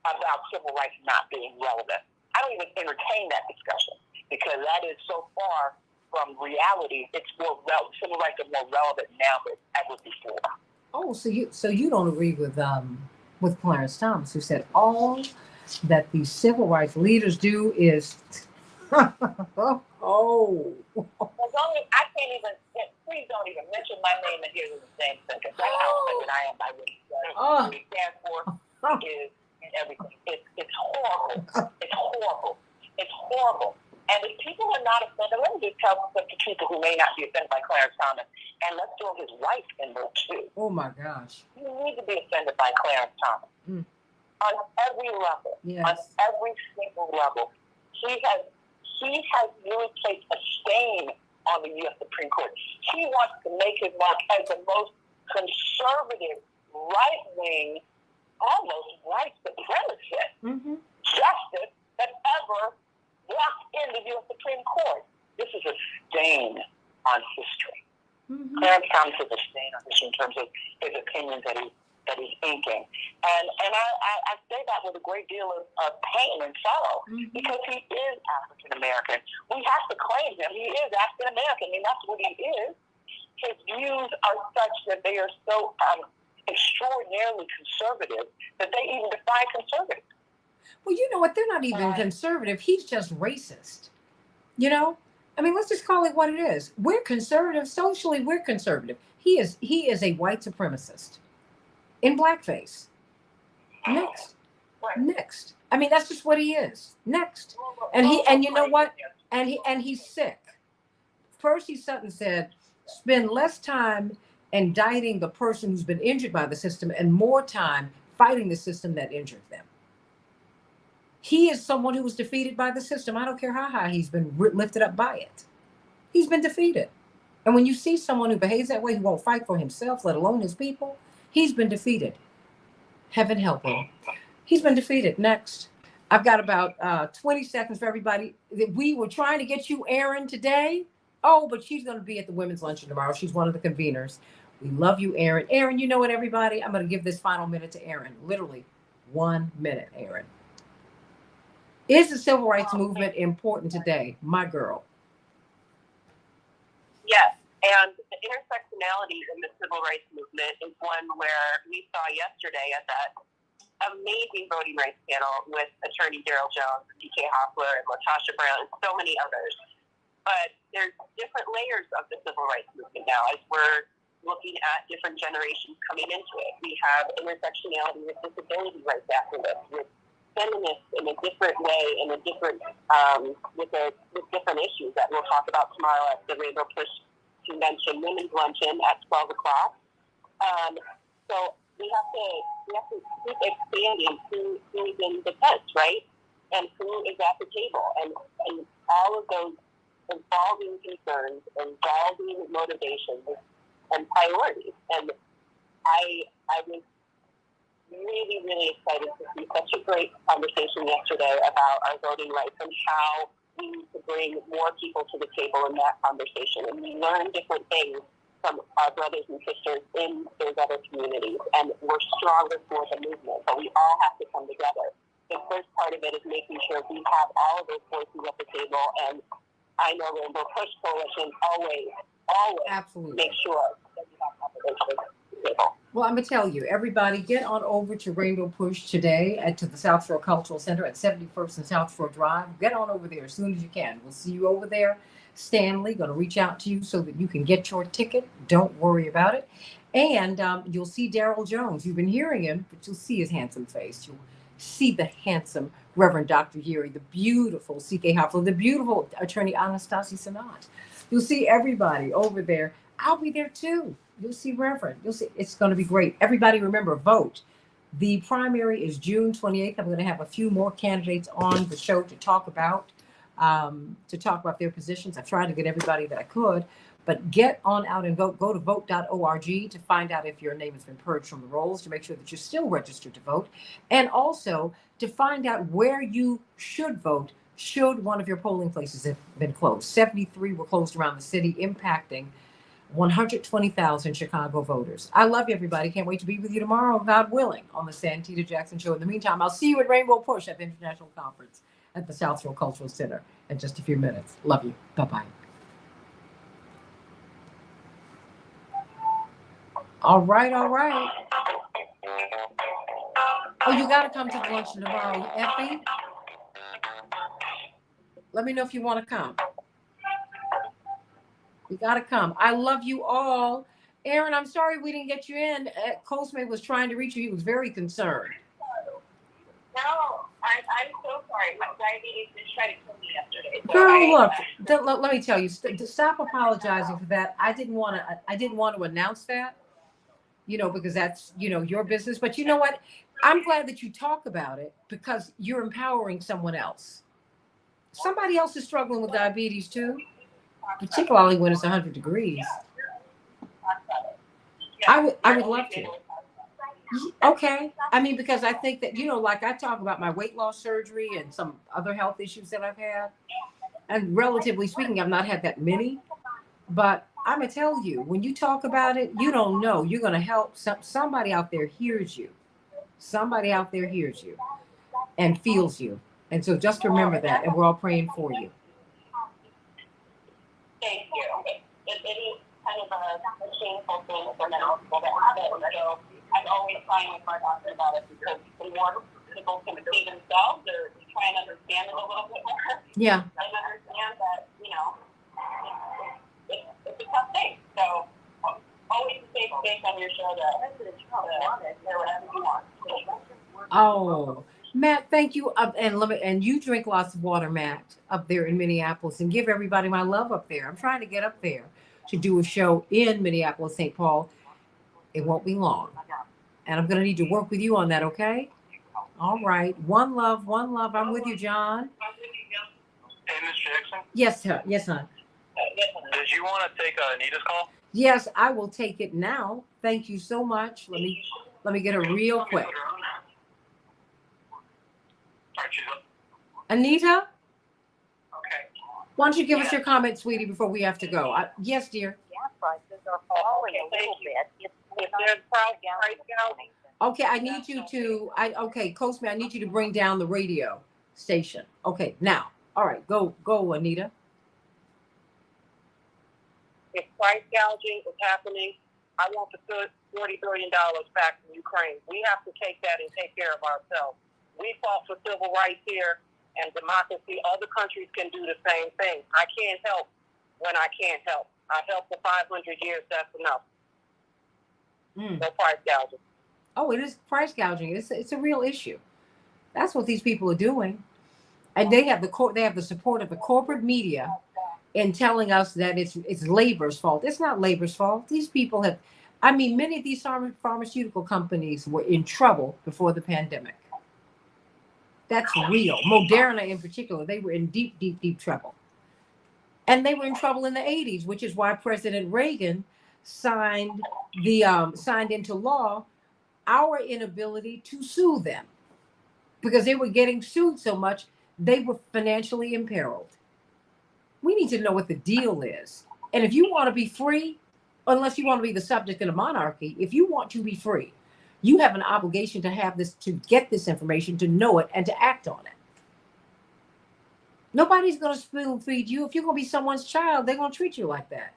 Speaker 6: about civil rights not being relevant. I don't even entertain that discussion because that is so far from reality. It's more civil rights are more relevant now than ever before.
Speaker 3: Oh, so you don't agree with Clarence Thomas, who said all that the civil rights leaders do is Oh.
Speaker 5: As long as I can't even, please don't even mention my name and hear the same sentence. That's how offended I am by what he does. What he stands for is everything. It's horrible. It's horrible. It's horrible. And if people are not offended, let me just tell some people who may not be offended by Clarence Thomas, and let's throw his wife in there too.
Speaker 3: Oh my gosh.
Speaker 5: You need to be offended by Clarence Thomas. On every level.
Speaker 3: Yes.
Speaker 5: On every single level. He has really placed a stain on the U.S. Supreme Court. He wants to make his mark as the most conservative, right-wing, almost white supremacist justice that ever walked in the U.S. Supreme Court. This is a stain on history. Clarence Thomas is a stain on history in terms of his opinions that he's inking. And I say that with a great deal of pain and sorrow because he is African American. We have to claim him. He is African American. I mean, that's what he is. His views are such that they are so extraordinarily conservative that they even defy conservative.
Speaker 3: Well, you know what? They're not even conservative. He's just racist. You know? I mean, let's just call it what it is. We're conservative. Socially, we're conservative. He is a white supremacist in blackface. Next. I mean, that's just what he is. Next. And you know what? And he's sick. Percy Sutton said, spend less time indicting the person who's been injured by the system and more time fighting the system that injured them. He is someone who was defeated by the system. I don't care how high he's been lifted up by it. He's been defeated. And when you see someone who behaves that way, who won't fight for himself, let alone his people, he's been defeated. Heaven help him. He's been defeated. Next. I've got about 20 seconds for everybody. We were trying to get you Erin today. Oh, but she's going to be at the women's luncheon tomorrow. She's one of the conveners. We love you, Erin. Erin, you know what, everybody? I'm going to give this final minute to Erin. Literally 1 minute, Erin. Is the civil rights movement important today, my girl?
Speaker 6: Yes, and the intersectionality in the civil rights movement is one where we saw yesterday at that amazing voting rights panel with Attorney Daryl Jones, D.K. Hoffler, and LaTosha Brown, and so many others. But there's different layers of the civil rights movement now as we're looking at different generations coming into it. We have intersectionality with disability rights activists, with feminists in a different way, in a different with different issues that we'll talk about tomorrow at the Rainbow Push Convention Women's Luncheon at 12 o'clock. So we have to keep expanding who is in the tent, right? And who is at the table, and all of those evolving concerns, evolving motivations, and priorities. And I was really, really excited to see such a great conversation yesterday about our voting rights and how we need to bring more people to the table in that conversation. And we learn different things from our brothers and sisters in those other communities. And we're stronger for the movement, but we all have to come together. The first part of it is making sure we have all of those voices at the table. And I know Rainbow Push Coalition always
Speaker 3: absolutely
Speaker 5: make sure that we have conversations at the table.
Speaker 3: Well, I'm going to tell you, everybody, get on over to Rainbow Push today to the South Shore Cultural Center at 71st and South Shore Drive. Get on over there as soon as you can. We'll see you over there. Stanley, going to reach out to you so that you can get your ticket. Don't worry about it. And you'll see Daryl Jones. You've been hearing him, but you'll see his handsome face. You'll see the handsome Reverend Dr. Yuri, the beautiful C.K. Hoffler, the beautiful Attorney Anastasia Sanat. You'll see everybody over there. I'll be there too. You'll see Reverend. You'll see. It's going to be great. Everybody remember, vote. The primary is June 28th. I'm going to have a few more candidates on the show to talk about their positions. I've tried to get everybody that I could, but get on out and vote. Go to vote.org to find out if your name has been purged from the rolls, to make sure that you're still registered to vote, and also to find out where you should vote should one of your polling places have been closed. 73 were closed around the city, impacting 120,000 Chicago voters. I love you, everybody. Can't wait to be with you tomorrow, God willing, on the Santita Jackson Show. In the meantime, I'll see you at Rainbow Push at the International Conference at the South Shore Cultural Center in just a few minutes. Love you. Bye-bye. All right. Oh, you got to come to the luncheon tomorrow, Effie. Let me know if you want to come. You got to come. I love you all. Aaron, I'm sorry we didn't get you in. Cosme was trying to reach you. He was very concerned.
Speaker 5: No, I'm so sorry. My diabetes just tried to kill me yesterday. So
Speaker 3: Girl, look. Let me tell you. Stop apologizing for that. I didn't want to announce that. Because that's your business. But you know what? I'm glad that you talk about it because you're empowering someone else. Somebody else is struggling with diabetes too, particularly when it's 100 degrees. I would love to. Okay. I mean, because I think that, like I talk about my weight loss surgery and some other health issues that I've had. And relatively speaking, I've not had that many. But I'm going to tell you, when you talk about it, you don't know. You're going to help. Somebody out there hears you. Somebody out there hears you and feels you. And so just remember that. And we're all praying for you.
Speaker 5: Thank you. It is kind of a shameful thing for men also to have it. So I'm always trying with my doctor about it because the more people can see themselves or try and understand it a little bit more.
Speaker 3: Yeah.
Speaker 5: And understand that, it's a tough thing. So always a safe space on your shoulder. Say whatever you want.
Speaker 3: Oh, Matt, thank you. And you drink lots of water, Matt, up there in Minneapolis, and give everybody my love up there. I'm trying to get up there to do a show in Minneapolis, St. Paul. It won't be long. And I'm going to need to work with you on that, okay? All right. One love, one love. I'm with you, John.
Speaker 4: Hey, Ms. Jackson?
Speaker 3: Yes, sir. Yes, hon.
Speaker 4: Did you want to take Anita's call?
Speaker 3: Yes, I will take it now. Thank you so much. Let me get her real quick. Anita?
Speaker 2: Okay.
Speaker 3: Why don't you give us your comment, sweetie, before we have to go? Yes, dear.
Speaker 1: Gas prices are falling a little bit.
Speaker 5: If there's price gouging,
Speaker 3: Okay, I need you to, Cosme, I need you to bring down the radio station. Okay, now. All right, go, Anita.
Speaker 5: if price gouging is happening, I want the $40 billion back from Ukraine. We have to take that and take care of ourselves. We fought for civil rights here and democracy. Other countries can do the same thing. I can't help when I can't help. I helped for 500 years. That's enough. No price gouging.
Speaker 3: Oh, it is price gouging. It's a real issue. That's what these people are doing, and they have the support of the corporate media in telling us that it's labor's fault. It's not labor's fault. These people have, many of these pharmaceutical companies were in trouble before the pandemic. That's real. Moderna in particular, they were in deep, deep, deep trouble. And they were in trouble in the 80s, which is why President Reagan signed into law our inability to sue them, because they were getting sued so much, they were financially imperiled. We need to know what the deal is. And if you want to be free, unless you want to be the subject in a monarchy, if you want to be free, you have an obligation to have this, to get this information, to know it, and to act on it. Nobody's going to spoon feed you. If you're going to be someone's child, they're going to treat you like that.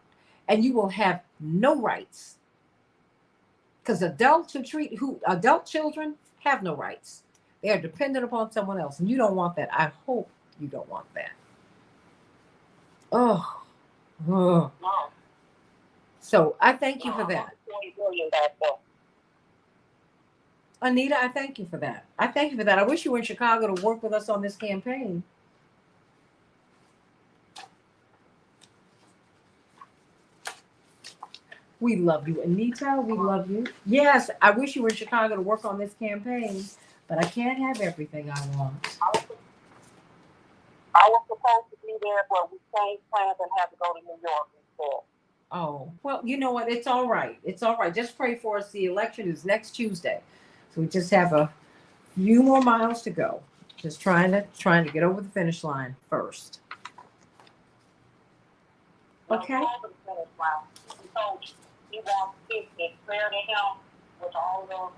Speaker 3: And you will have no rights. Because adult children have no rights. They are dependent upon someone else. And you don't want that. I hope you don't want that. Oh. So I thank you for that. Anita, I thank you for that. I wish you were in Chicago to work with us on this campaign. We love you, Anita. We love you. Yes, I wish you were in Chicago to work on this campaign, but I can't have everything I want.
Speaker 5: I was supposed to be there, but we changed plans and had to go to New York instead.
Speaker 3: Oh, well, you know what? It's all right. It's all right. Just pray for us. The election is next Tuesday. So we just have a few more miles to go. Just trying to get over the finish line first. Okay.
Speaker 5: He wants it clear to him with all those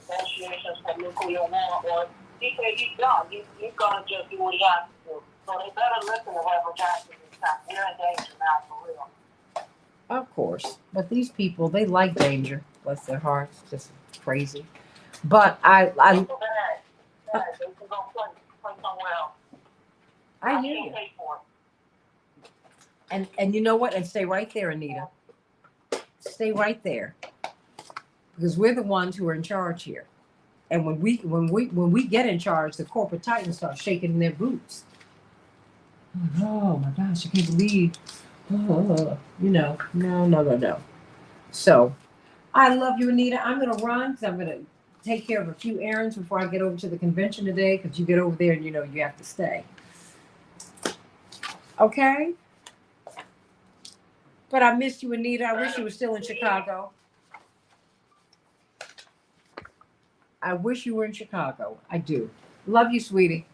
Speaker 5: negotiations for nuclear war, or he said he's done. He's going to just do what he has to do. So they better listen to Reverend Jackson this time. We're in danger now, for real.
Speaker 3: Of course. But these people, they like danger. Bless their hearts. Just crazy. But I
Speaker 5: They can go play somewhere else.
Speaker 3: I hear you. And you know what? And stay right there, Anita. Stay right there, because we're the ones who are in charge here. And when we get in charge, the corporate titans start shaking in their boots. Oh my gosh, I can't believe. No. So I love you, Anita. I'm gonna run because I'm gonna take care of a few errands before I get over to the convention today. Because you get over there and you have to stay. Okay. But I missed you, Anita. I wish you were still in Chicago. I wish you were in Chicago. I do. Love you, sweetie.